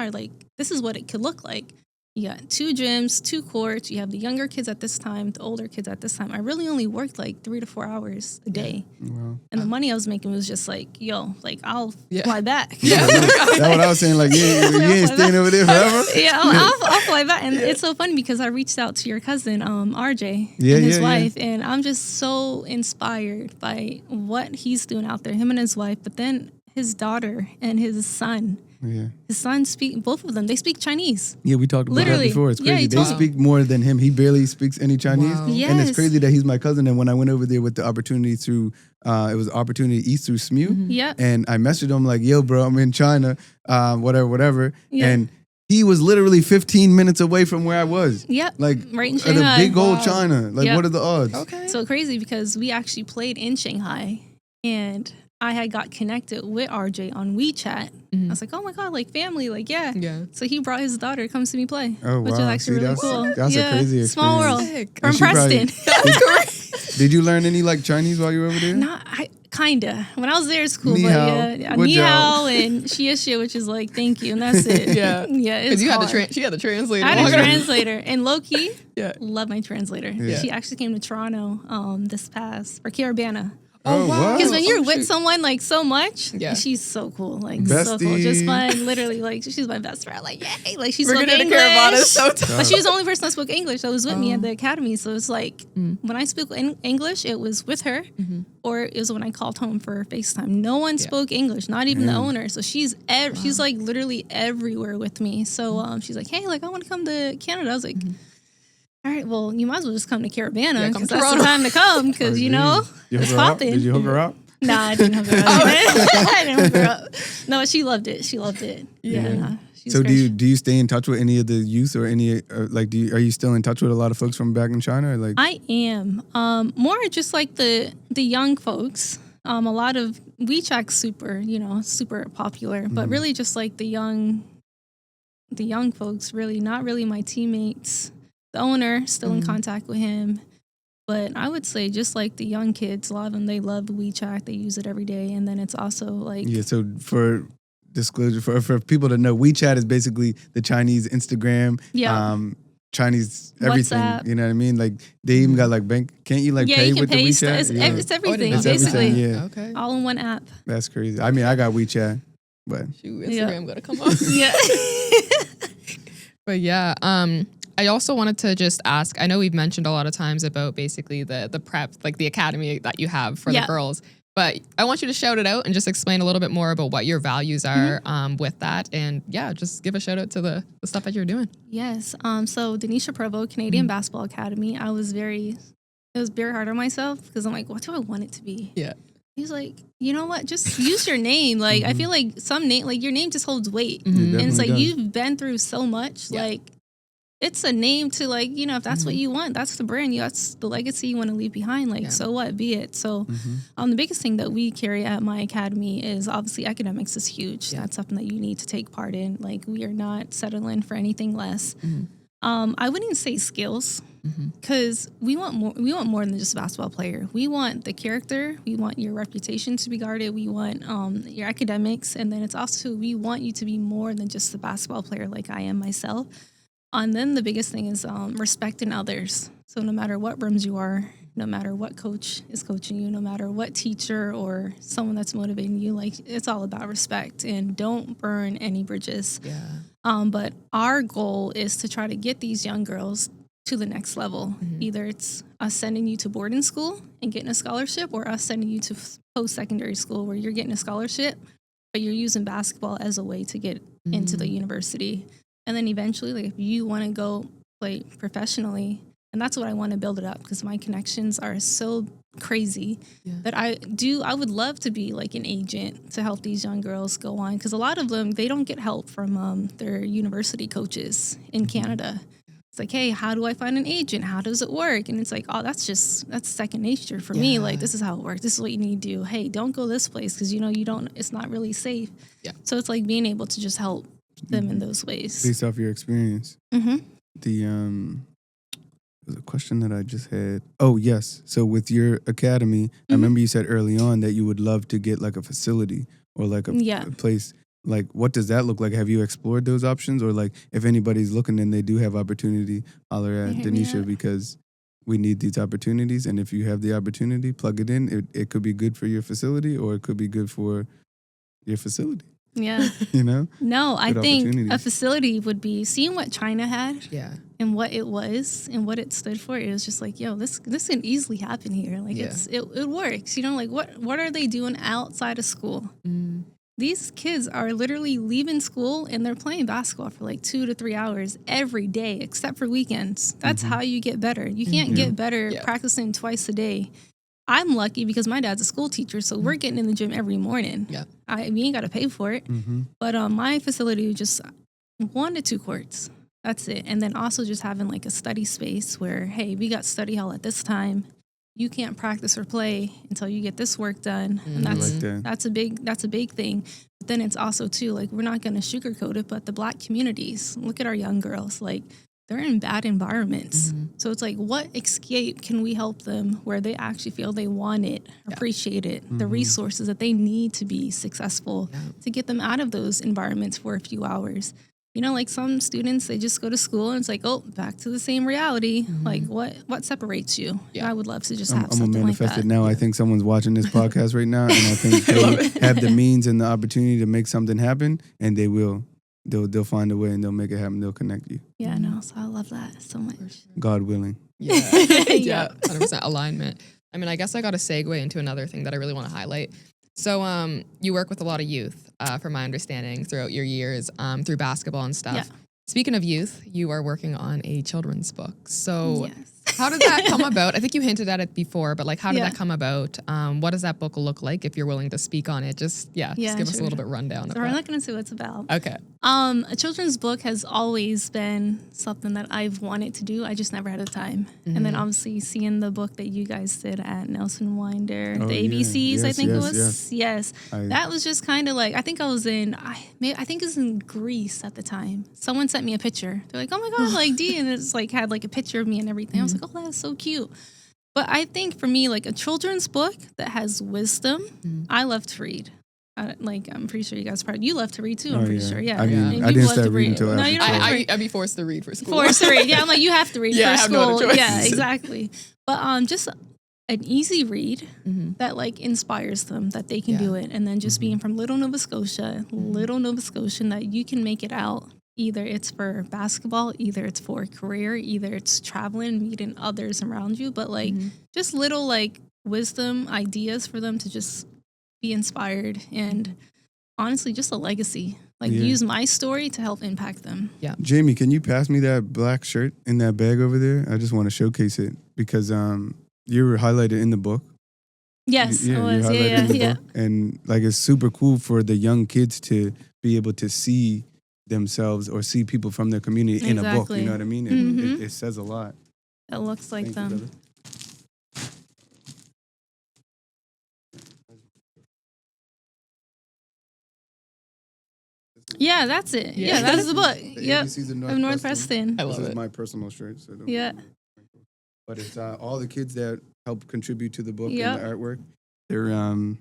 this is what it could look like. You got 2 gyms, 2 courts. You have the younger kids at this time, the older kids at this time. I really only worked like 3 to 4 hours a day. Wow. And the money I was making was just like, yo, like I'll fly back. That's what I was saying. Like, you ain't staying over there forever. Yeah, I'll fly back. And it's so funny because I reached out to your cousin, RJ, and his wife. And I'm just so inspired by what he's doing out there, him and his wife, but then his daughter and his son. Yeah. His son both of them, they speak Chinese. Yeah, we talked about that before. It's crazy. They speak more than him. He barely speaks any Chinese. Wow. Yes. And it's crazy that he's my cousin. And when I went over there with the opportunity through, it was Opportunity East through SMU. Yeah. And I messaged him like, yo, bro, I'm in China, whatever. Yeah. And he was literally 15 minutes away from where I was. Yep. Like, right in Shanghai. At a big old China. Like, what are the odds? Okay. So crazy because we actually played in Shanghai and I had got connected with RJ on WeChat. I was like, oh my God, like family, like, yeah. So he brought his daughter to come see me play. Oh, wow. Which is actually really cool. That's a crazy experience. Small world. From Preston. Did you learn any like Chinese while you were over there? Kinda. When I was there, it's cool. Ni but hao. Ni hao and xie, which is like, thank you. And that's it. Yeah. It's she had the translator. I had a translator. And low key, love my translator. Yeah. She actually came to Toronto this past for Caravana. Oh, wow. Because when you're with someone like so much, she's so cool. Like, so cool. Just fun. Literally, like, she's my best friend. Like, yay. Like, she spoke English. So but she was the only person that spoke English that was with me at the academy. So it's like, when I spoke English, it was with her, or it was when I called home for FaceTime. No one spoke English, not even the owner. So she's like literally everywhere with me. So she's like, hey, like, I want to come to Canada. I was like, all right, well, you might as well just come to Caravana because that's the time to come because, it's popping. Did you hook her up? Nah, I didn't hook her up. I didn't hook her up. No, she loved it. Yeah. Nah, so do you stay in touch with any of the youth or any, are you still in touch with a lot of folks from back in China? Or like I am. More just like the young folks. A lot of WeChat's super popular, but really just like the young folks, really, not really my teammates. the owner, still in contact with him. But I would say just like the young kids, a lot of them, they love WeChat. They use it every day. And then it's also like... Yeah, so for disclosure, for people to know, WeChat is basically the Chinese Instagram. Yeah. Chinese everything, WhatsApp. You know what I mean? Like they even got like bank. Can't you like pay you can with pay the WeChat? It's everything, It's basically. everything, yeah. Okay. All in one app. That's crazy. I mean, I got WeChat, but Shoot, Instagram gotta come on. Yeah. But yeah, I also wanted to just ask, I know we've mentioned a lot of times about basically the prep, like the academy that you have for the girls, but I want you to shout it out and just explain a little bit more about what your values are with that. And yeah, just give a shout out to the stuff that you're doing. Yes. So Daneesha Provo, Canadian Basketball Academy, it was very hard on myself because I'm like, what do I want it to be? Yeah. He's like, you know what? Just use your name. Like, I feel like some name, like your name just holds weight. Mm-hmm. And it's like, does. you've been through so much. Yeah. Like, it's a name to like, you know, if that's what you want, that's the brand, that's the legacy you want to leave behind. Like, so what, be it. So the biggest thing that we carry at my academy is obviously academics is huge. That's something that you need to take part in. Like, we are not settling for anything less. I wouldn't say skills because we want more than just a basketball player. We want the character. We want your reputation to be guarded. We want your academics. And then it's also, we want you to be more than just a basketball player like I am myself. And then the biggest thing is respecting others. So no matter what rooms you are, no matter what coach is coaching you, no matter what teacher or someone that's motivating you, like it's all about respect and don't burn any bridges. Yeah. But our goal is to try to get these young girls to the next level. Either it's us sending you to boarding school and getting a scholarship or us sending you to post-secondary school where you're getting a scholarship, but you're using basketball as a way to get into the university. And then eventually, like if you want to go play professionally, and that's what I want to build it up because my connections are so crazy that I would love to be like an agent to help these young girls go on because a lot of them, they don't get help from their university coaches in Canada. It's like, hey, how do I find an agent? How does it work? And it's like, oh, that's second nature for me. Like, this is how it works. This is what you need to do. Hey, don't go this place because, you know, it's not really safe. Yeah. So it's like being able to just help them in those ways. Based off your experience. There's a question that I just had. Oh, yes. So with your academy, I remember you said early on that you would love to get like a facility or like a place. Like, what does that look like? Have you explored those options? Or like, if anybody's looking and they do have opportunity, holler at Daneesha because we need these opportunities. And if you have the opportunity, plug it in. It could be good for your facility or it could be good for your facility. Yeah. You know? No, I think a facility would be seeing what China had and what it was and what it stood for. It was just like, yo, this can easily happen here. Like it works. You know, like what are they doing outside of school? These kids are literally leaving school and they're playing basketball for like 2 to 3 hours every day, except for weekends. That's how you get better. You can't get better practicing twice a day. I'm lucky because my dad's a school teacher, so we're getting in the gym every morning. Yeah, we ain't got to pay for it. But my facility was just 1 to 2 courts. That's it. And then also just having like a study space where, hey, we got study hall at this time. You can't practice or play until you get this work done. And that's a big thing. But then it's also too, like, we're not going to sugarcoat it, but the Black communities, look at our young girls, like they're in bad environments. So it's like, what escape can we help them where they actually feel they want it, appreciate it, the resources that they need to be successful to get them out of those environments for a few hours. You know, like some students, they just go to school and it's like, oh, back to the same reality. Like, what separates you? Yeah. I would love to just have something like that. I'm going to manifest it now. I think someone's watching this podcast right now, and I think they have the means and the opportunity to make something happen, and they will. They'll find a way, and they'll make it happen. They'll connect you. Yeah, no, so I love that so much. God willing. Yeah, 100% alignment. I mean, I guess I got to segue into another thing that I really want to highlight. So you work with a lot of youth, from my understanding, throughout your years, through basketball and stuff. Yeah. Speaking of youth, you are working on a children's book. So How did that come about? I think you hinted at it before, but like, how did that come about? What does that book look like? If you're willing to speak on it, just give us a little bit rundown. So we're looking into what it's about. Okay. A children's book has always been something that I've wanted to do. I just never had the time. And then obviously seeing the book that you guys did at Nelson Winder, the ABCs, I think it was. Yes. That was just kind of like, I think I was in Greece at the time. Someone sent me a picture. They're like, oh my God, like Dee. And it's like, had like a picture of me and everything. I was like, oh, that's so cute. But I think for me, like a children's book that has wisdom, I love to read. I'm pretty sure you guys you love to read too. I'm pretty sure. Yeah. I mean, I didn't start reading until after. No, you don't. I'd be forced to read for school. Forced to read. Yeah, I'm like, you have to read for school. No other choice. Yeah, exactly. But just an easy read that like inspires them that they can do it, and then just being from little Nova Scotia, that you can make it out. Either it's for basketball, either it's for a career, either it's traveling, meeting others around you, but like just little like wisdom ideas for them to just be inspired, and honestly just a legacy. Like use my story to help impact them. Yeah. Jamie, can you pass me that black shirt in that bag over there? I just want to showcase it because you were highlighted in the book. Yes, you was. highlighted in the book. And like it's super cool for the young kids to be able to see themselves or see people from their community in a book. You know what I mean? It says a lot. It looks like Thank them. You, yeah, that's it. Yeah, that's the book. Yep. Of North Preston. I love this it. is my personal shirt. So but it's all the kids that help contribute to the book and the artwork. They're on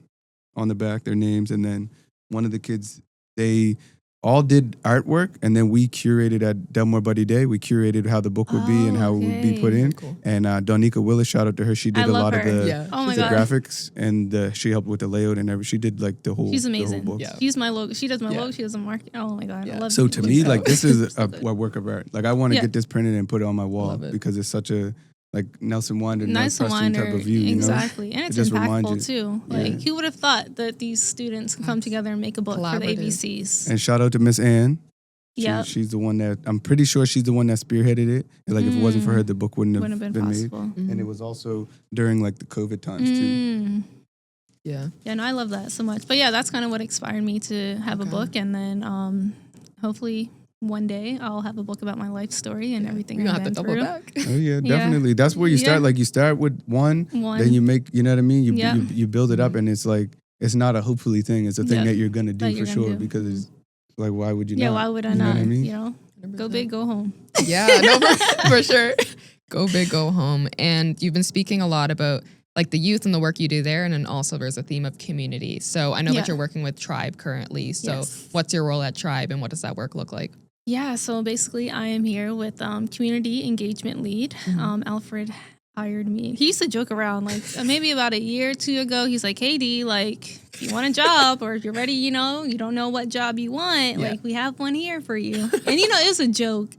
the back, their names, and then one of the kids, they all did artwork, and then we curated at Delmore Buddy Day. We curated how the book would be and how it would be put in. Cool. And Danica Willis, shout out to her. She did a lot of the graphics, and she helped with the layout and everything. She did like the whole. She's amazing. The whole book. Yeah. She's my logo. She does my logo. She does the market. Oh my God, I love it. So to me, like this is a work of art. Like I want to get this printed and put it on my wall because it's such a like Nelson Winder, North Preston type of view. Exactly, you know? and it's impactful too. Like who would have thought that these students can come together and make a book for the ABCs? And shout out to Miss Ann. Yeah, she's the one that I'm pretty sure she's the one that spearheaded it. And like if it wasn't for her, the book wouldn't have been made. And it was also during like the COVID times too. Yeah. Yeah, no, I love that so much. But yeah, that's kind of what inspired me to have a book, and then hopefully one day I'll have a book about my life story and everything. You're gonna have to double back. Oh yeah, definitely. That's where you start. Like you start with one, then you make. You know what I mean? You build it up, and it's like it's not a hopefully thing. It's a thing that you're gonna do for sure because it's like why would you not? Yeah, why would I not? What I mean? You know, 100%. Go big, go home. Yeah, no, for sure. Go big, go home. And you've been speaking a lot about like the youth and the work you do there, and then also there's a theme of community. So I know that you're working with Tribe currently. So what's your role at Tribe, and what does that work look like? Yeah, so basically I am here with community engagement lead. Alfred hired me. He used to joke around like maybe about a year or two ago. He's like, hey, Dee, like if you want a job or if you're ready, you know, you don't know what job you want, like we have one here for you. And, you know, it was a joke.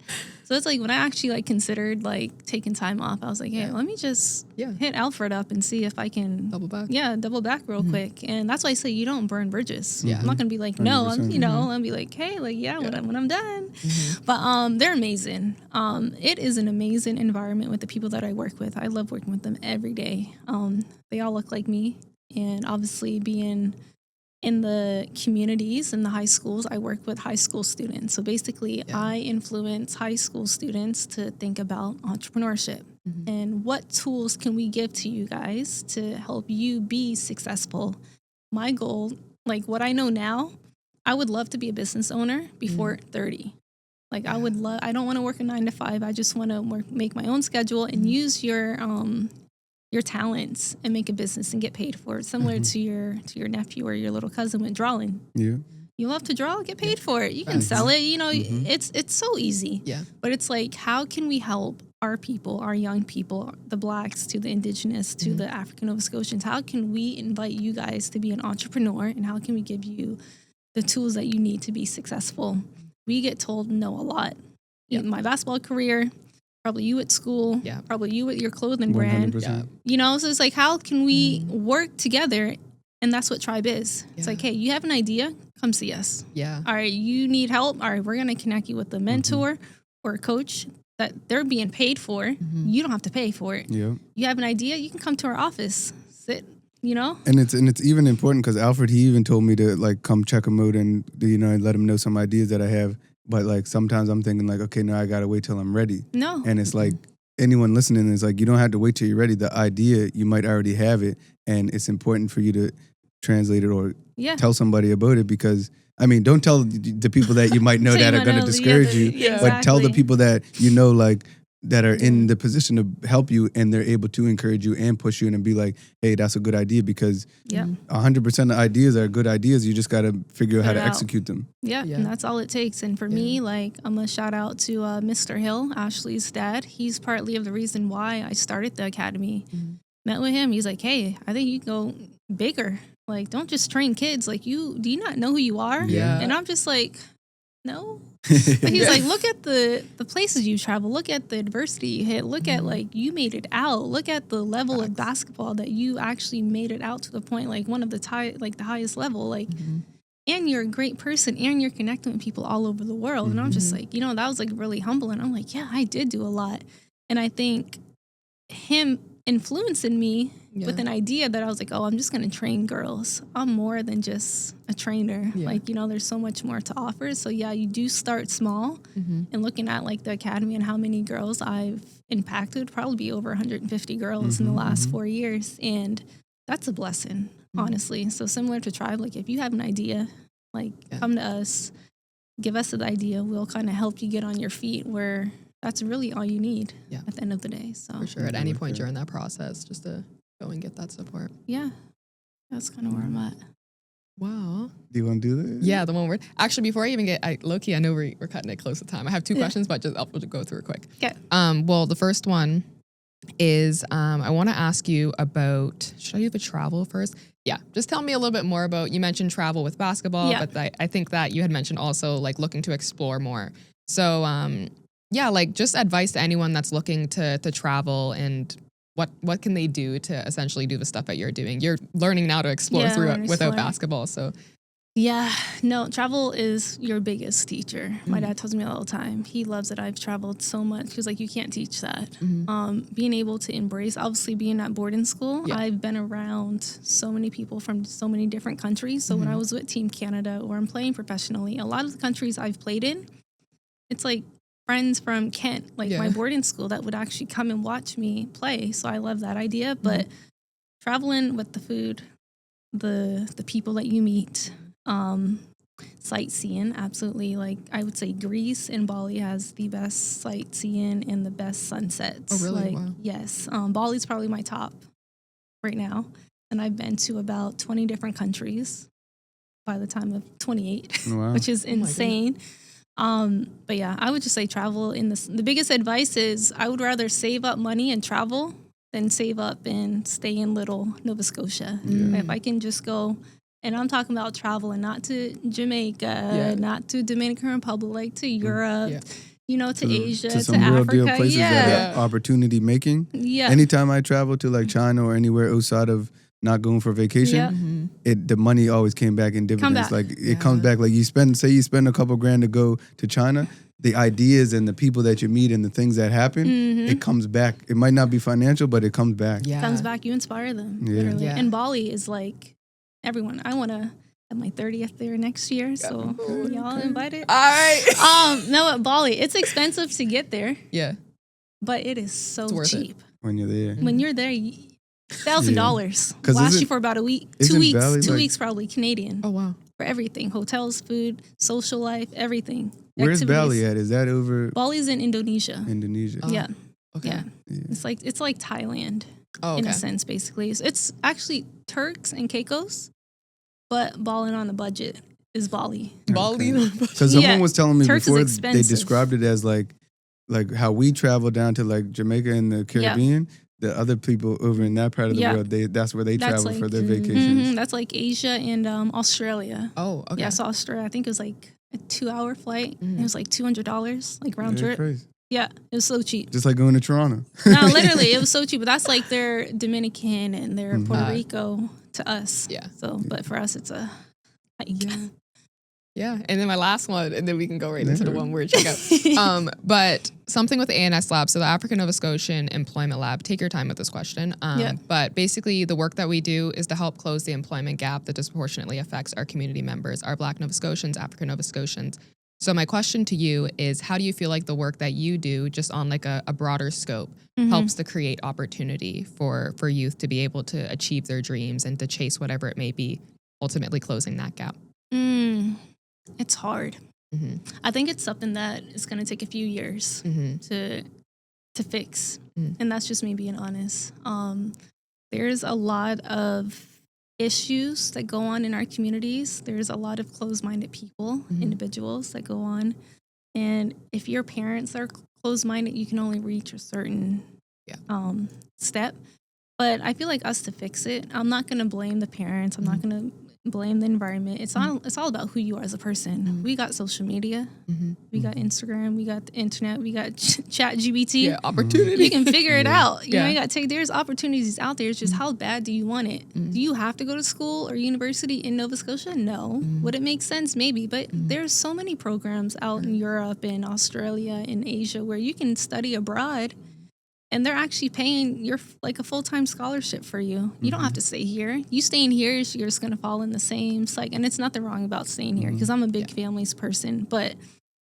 So it's like when I actually like considered like taking time off, I was like, hey, let me just hit Alfred up and see if I can double back real quick. And that's why I say you don't burn bridges. I'm not gonna be like, no, I'll be like, hey, like when I'm done. But they're amazing. It is an amazing environment with the people that I work with. I love working with them every day. They all look like me, and obviously being in the communities in the high schools, I work with high school students. So basically, I influence high school students to think about entrepreneurship and what tools can we give to you guys to help you be successful. My goal, like what I know now, I would love to be a business owner before 30. Like I would love, I don't want to work a 9 to 5. I just want to make my own schedule and use your talents and make a business and get paid for it, similar to your nephew or your little cousin with drawing. Yeah. You love to draw, get paid for it. You can sell it. You know, it's so easy. Yeah. But it's like, how can we help our people, our young people, the Blacks to the Indigenous to the African Nova Scotians? How can we invite you guys to be an entrepreneur, and how can we give you the tools that you need to be successful? We get told no a lot. In my basketball career, probably you at school, probably you at your clothing brand. 100%. You know, so it's like, how can we work together? And that's what Tribe is. It's like, hey, you have an idea, come see us. Yeah. All right, you need help. All right, we're going to connect you with a mentor or a coach that they're being paid for. You don't have to pay for it. Yeah. You have an idea, you can come to our office, sit, you know? And it's even important because Alfred, he even told me to like come check him out and, you know, let him know some ideas that I have. But like sometimes I'm thinking like, okay, no, I got to wait till I'm ready. No. And it's like anyone listening is like, you don't have to wait till you're ready. The idea, you might already have it. And it's important for you to translate it or tell somebody about it because, I mean, don't tell the people that you might know that are going to discourage you, but tell the people that you know, like, that are in the position to help you and they're able to encourage you and push you in and be like, hey, that's a good idea because 100% of ideas are good ideas. You just got to figure out how to execute them. Yeah, and that's all it takes. And for me, like, I'm going to shout out to Mr. Hill, Ashley's dad. He's partly of the reason why I started the academy. Met with him. He's like, hey, I think you can go bigger. Like, don't just train kids. Like, do you not know who you are? Yeah. And I'm just like, no. But he's like, look at the places you travel. Look at the adversity you hit. Look at, like, you made it out. Look at the level of basketball that you actually made it out to the point, like, one of the the highest level. Like, and you're a great person and you're connecting with people all over the world. And I'm just like, you know, that was, like, really humbling. I'm like, yeah, I did do a lot. And I think him influencing me with an idea that I was like, oh, I'm just going to train girls. I'm more than just a trainer. Like, you know, there's so much more to offer. So yeah, you do start small and looking at like the academy and how many girls I've impacted, probably be over 150 girls in the last 4 years. And that's a blessing, honestly. So similar to Tribe, like if you have an idea, like come to us, give us the idea. We'll kind of help you get on your feet where that's really all you need at the end of the day. So for sure, at any point during that process, just to go and get that support. Yeah, that's kind of where I'm at. Wow. Do you want to do that? Yeah, the one word. Actually, before I even get, low-key, I know we're cutting it close to time. I have two questions, but I'll go through it quick. Okay. Well, the first one is I want to ask you about, should I do the travel first? Yeah, just tell me a little bit more about, you mentioned travel with basketball, but I think that you had mentioned also like looking to explore more. So, yeah, like just advice to anyone that's looking to travel and what can they do to essentially do the stuff that you're doing? You're learning now to explore without basketball. So yeah, no, travel is your biggest teacher. My dad tells me all the time. He loves that I've traveled so much. He's like, you can't teach that. Being able to embrace, obviously being at boarding school, I've been around so many people from so many different countries. So when I was with Team Canada or I'm playing professionally, a lot of the countries I've played in, it's like friends from Kent, like my boarding school that would actually come and watch me play. So I love that idea. But traveling with the food, the people that you meet, sightseeing, absolutely. Like I would say Greece and Bali has the best sightseeing and the best sunsets. Oh, really? Like, wow. Yes. Bali's probably my top right now. And I've been to about 20 different countries by the time of 28, which is insane. But yeah, I would just say travel the biggest advice is I would rather save up money and travel than save up and stay in little Nova Scotia. If I can just go, and I'm talking about travel and not to Jamaica, not to Dominican Republic, like to Europe, you know, to Asia, to some to real Africa. deal places that are opportunity making. Anytime I travel to like China or anywhere outside of not going for vacation, the money always came back in dividends. Like it comes back. Like you spend a couple grand to go to China, the ideas and the people that you meet and the things that happen, it comes back. It might not be financial, but it comes back. It comes back. You inspire them. Literally. And Bali is like everyone. I want to have my 30th there next year, so y'all invited. All right. No, at Bali, it's expensive to get there. Yeah, but it is so cheap when you're there. When you're there. $1,000 lasts you for about a week, 2 weeks, Bali, 2 weeks probably Canadian. Oh wow! For everything, hotels, food, social life, everything. Where's activities. Bali at? Is that over? Bali's in Indonesia. Oh. Yeah. Okay. Yeah. It's like Thailand in a sense, basically. It's actually Turks and Caicos, but balling on the budget is Bali. Bali, because someone was telling me Turks before they described it as like how we travel down to like Jamaica and the Caribbean. The other people over in that part of the world, that's where they travel for their vacations. That's like Asia and Australia. Oh, okay. Yeah, so Australia, I think it was like a 2-hour flight. And it was like $200, like round trip. Crazy. Yeah, it was so cheap. Just like going to Toronto. No, literally, it was so cheap. But that's like their Dominican and their Puerto Rico to us. Yeah. So, but for us, it's a hike. Yeah. Yeah. And then my last one, and then we can go right into the one word checkout. But something with the ANS Lab, so the African Nova Scotian Employment Lab, take your time with this question. But basically the work that we do is to help close the employment gap that disproportionately affects our community members, our Black Nova Scotians, African Nova Scotians. So my question to you is, how do you feel like the work that you do, just on like a broader scope, helps to create opportunity for youth to be able to achieve their dreams and to chase whatever it may be, ultimately closing that gap? It's hard. I think it's something that is going to take a few years to fix. And that's just me being honest. There's a lot of issues that go on in our communities. There's a lot of closed-minded people, individuals that go on. And if your parents are closed-minded, you can only reach a certain step. But I feel like us to fix it, I'm not going to blame the parents. I'm not going to blame the environment. It's all about who you are as a person. We got social media, we got Instagram, we got the internet, we got chat GBT. Yeah, opportunity. You can figure it out. You know, you got to take, there's opportunities out there. It's just how bad do you want it? Do you have to go to school or university in Nova Scotia? No. Would it make sense? Maybe. But there's so many programs out in Europe and Australia and Asia where you can study abroad. And they're actually paying your like a full-time scholarship for you. You don't have to stay here. You staying here, you're just going to fall in the same cycle. And it's nothing wrong about staying here because I'm a big families person. But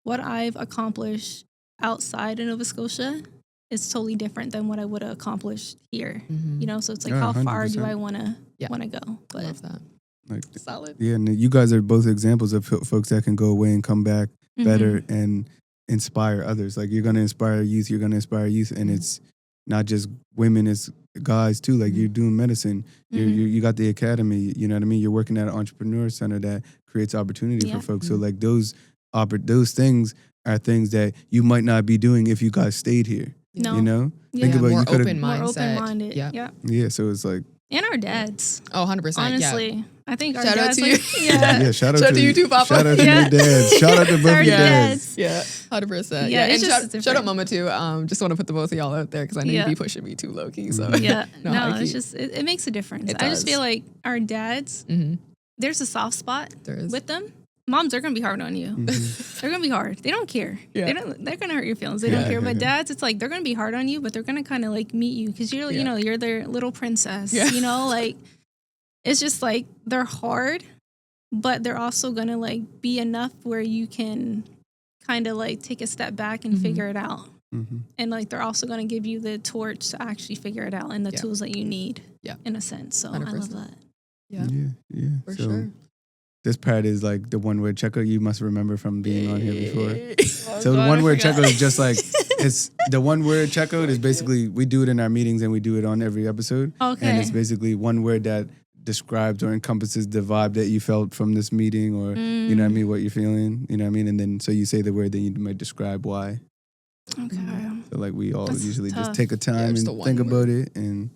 what I've accomplished outside of Nova Scotia is totally different than what I would have accomplished here. You know, so it's like, how 100%. Far do I want to go? But I love that. Like, solid. Yeah, and you guys are both examples of folks that can go away and come back better and inspire others. Like, you're going to inspire youth, and it's not just women, it's guys too. Like, you're doing medicine, you got the academy, you know what I mean? You're working at an entrepreneur center that creates opportunity for folks. So like those things are things that you might not be doing if you guys stayed here. No. You know? Think about more you could open mindset. More open-minded. Yeah, so it's like, and our dads. Oh, 100%. Honestly. I think our shout dads. Out to you. Shout out to you too, Papa. Shout out to your dads. Shout out to both your dads. Yeah, 100%. Yeah, and shout out Mama too. Just want to put the both of y'all out there because I know you be pushing me too low key. So it's just it makes a difference. I just feel like our dads, there's a soft spot with them. Moms are gonna be hard on you. They're gonna be hard. They don't care. They're gonna hurt your feelings. They don't care. But dads, it's like they're gonna be hard on you, but they're gonna kind of like meet you because you're you know, you're their little princess. You know, like it's just like they're hard, but they're also gonna like be enough where you can kind of like take a step back and figure it out. And like they're also gonna give you the torch to actually figure it out and the tools that you need. In a sense. So 100%. I love that. Yeah. For sure. This part is like the one word checkout you must remember from being on here before. So the one word checkout is just like, it's the one word checkout is basically, we do it in our meetings and we do it on every episode. Okay. And it's basically one word that describes or encompasses the vibe that you felt from this meeting, or, you know what I mean, what you're feeling, you know what I mean? And then, so you say the word, then you might describe why. Okay. So like we all usually tough. just take a time and think about it. And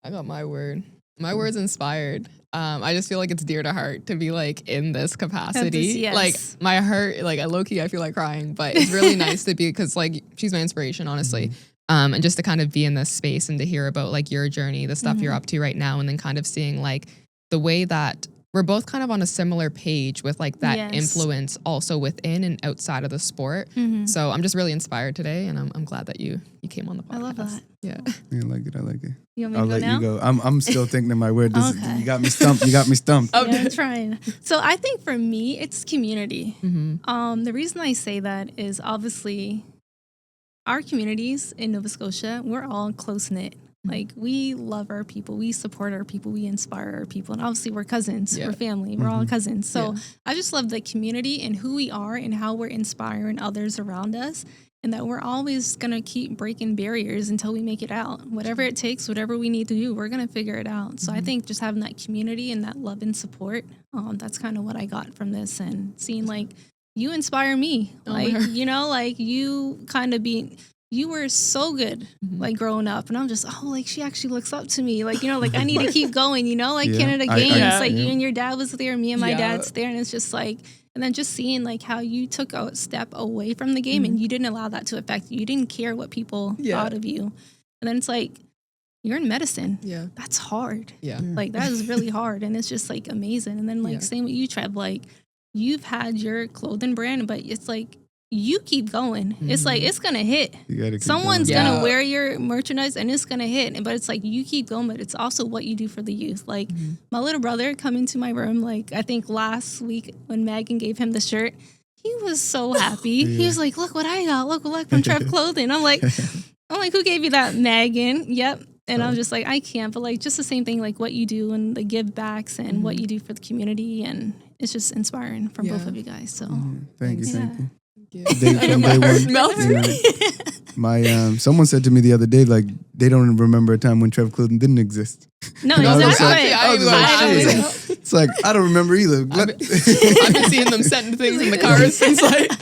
I got my word. My word's inspired. I just feel like it's dear to heart to be like in this capacity. Like my heart, like low key, I feel like crying, but it's really nice to be, because like she's my inspiration, honestly. And just to kind of be in this space and to hear about like your journey, the stuff you're up to right now, and then kind of seeing like the way that we're both kind of on a similar page with like that influence also within and outside of the sport. So I'm just really inspired today, and I'm glad that you came on the podcast. I love that. Yeah, I like it. You want me I'll to go let now? you go. I'm still thinking of my word. You got me stumped. I'm trying. So I think for me, it's community. The reason I say that is obviously our communities in Nova Scotia, we're all close-knit. Like, we love our people, we support our people, we inspire our people. And obviously we're cousins, we're family, we're all cousins. So I just love the community and who we are and how we're inspiring others around us. And that we're always going to keep breaking barriers until we make it out. Whatever it takes, whatever we need to do, we're going to figure it out. So I think just having that community and that love and support, that's kind of what I got from this. And seeing, like, you inspire me. Like, you know, like, you kind of you were so good, like, growing up. And I'm just, like, she actually looks up to me. Like, you know, like, I need to keep going, you know? Like, Canada Games, you and your dad was there, me and my dad's there. And it's just, like... And then just seeing like how you took a step away from the game and you didn't allow that to affect you. You didn't care what people thought of you. And then it's like, you're in medicine. Yeah. That's hard. Yeah. Like that is really hard. And it's just like amazing. And then like same with you, Trev, like you've had your clothing brand, but it's like you keep going. It's like it's gonna hit. You gotta keep Someone's going. gonna wear your merchandise and it's gonna hit. But it's like you keep going, but it's also what you do for the youth. Like my little brother coming to my room, like I think last week when Megan gave him the shirt, he was so happy. He was like, "Look what I got! Look from Trev Clothing." I'm like, who gave you that, Megan? Yep. And I'm just like, I can't. But like, just the same thing, like what you do and the give backs and what you do for the community, and it's just inspiring from both of you guys. So thank you. Yeah. From day one, someone said to me the other day, like they don't remember a time when Trev Clothing didn't exist. No, And I was exactly. like, it's like I don't remember either. I've been seeing them sending things in the cars since like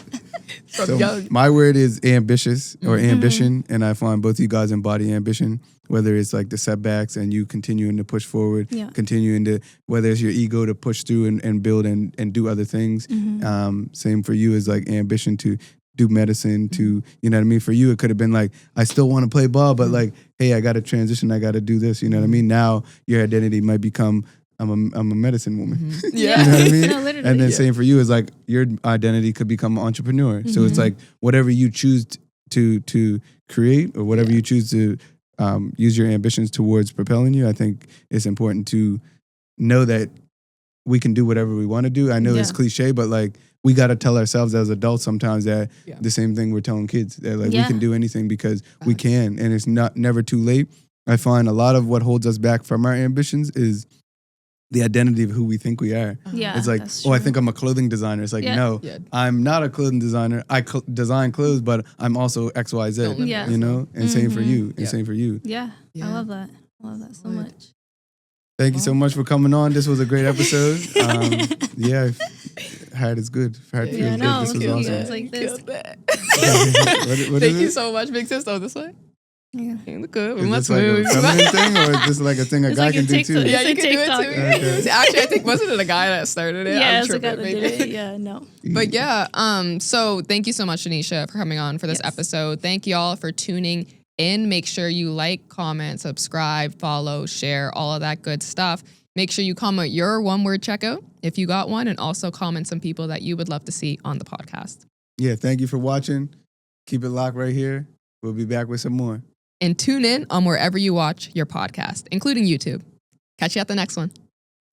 from young. My word is ambitious or ambition, and I find both you guys embody ambition. Whether it's like the setbacks and you continuing to push forward, continuing to, whether it's your ego to push through and build and do other things. Same for you is like ambition to do medicine, to, you know what I mean? For you, it could have been like, I still want to play ball, but like, hey, I got to transition. I got to do this. You know what I mean? Now your identity might become, I'm a medicine woman. Yeah. You know what I mean? No, literally. And then same for you is like, your identity could become an entrepreneur. So it's like, whatever you choose to create or whatever you choose to use your ambitions towards propelling you, I think it's important to know that we can do whatever we want to do. I know it's cliche, but like we got to tell ourselves as adults sometimes that the same thing we're telling kids, that like we can do anything because we can, and it's never too late. I find a lot of what holds us back from our ambitions is the identity of who we think we are. Yeah, it's like, I think I'm a clothing designer. It's like, no, I'm not a clothing designer. I design clothes, but I'm also X, Y, Z. You know, and same for you, and same for you. Yeah, I love that. I love that so much. Thank you so much for coming on. This was a great episode. Heart is good. Heart feels good. This was awesome. Like this. What Thank is you it? so much, big sis. Oh, this way. Yeah. You look good. Is Let's this like move. a feminine thing, or is this like a thing a guy like can a do too? TikTok. Yeah, you It's a can do it TikTok. too. Okay. Actually, I think wasn't it a guy that started it? Yeah, I'm it's the guy tripping, that maybe. did it. Yeah, no. But yeah, so thank you so much, Daneesha, for coming on for this episode. Thank you all for tuning in. Make sure you like, comment, subscribe, follow, share, all of that good stuff. Make sure you comment your one-word checkout if you got one, and also comment some people that you would love to see on the podcast. Yeah, thank you for watching. Keep it locked right here. We'll be back with some more. And tune in on wherever you watch your podcast, including YouTube. Catch you at the next one.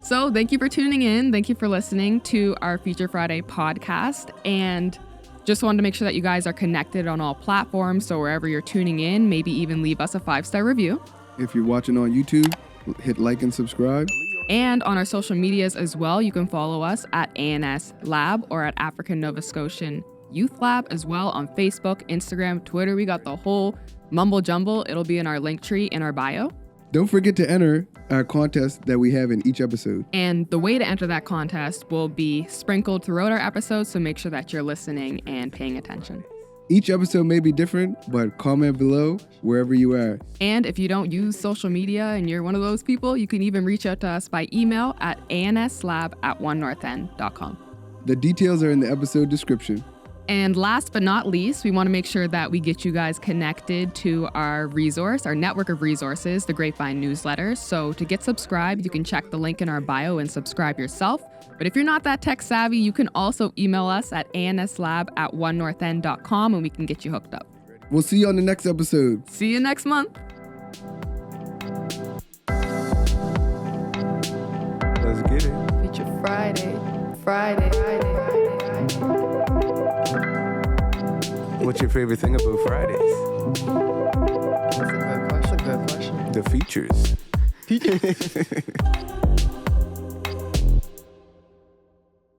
So thank you for tuning in. Thank you for listening to our Feature Friday podcast. And just wanted to make sure that you guys are connected on all platforms. So wherever you're tuning in, maybe even leave us a 5-star review. If you're watching on YouTube, hit like and subscribe. And on our social medias as well, you can follow us at ANS Lab or at African Nova Scotian Youth Lab as well on Facebook, Instagram, Twitter. We got the whole mumble jumble. It'll be in our link tree in our bio. Don't forget to enter our contest that we have in each episode. And the way to enter that contest will be sprinkled throughout our episodes, so make sure that you're listening and paying attention. Each episode may be different, but comment below wherever you are. And if you don't use social media and you're one of those people, you can even reach out to us by email at anslab@onenorthend.com. The details are in the episode description. And last but not least, we want to make sure that we get you guys connected to our resource, our network of resources, the Grapevine newsletter. So to get subscribed, you can check the link in our bio and subscribe yourself. But if you're not that tech savvy, you can also email us at anslab@onenorthend.com and we can get you hooked up. We'll see you on the next episode. See you next month. Let's get it. Feature Friday. What's your favorite thing about Fridays? That's a good question. The features.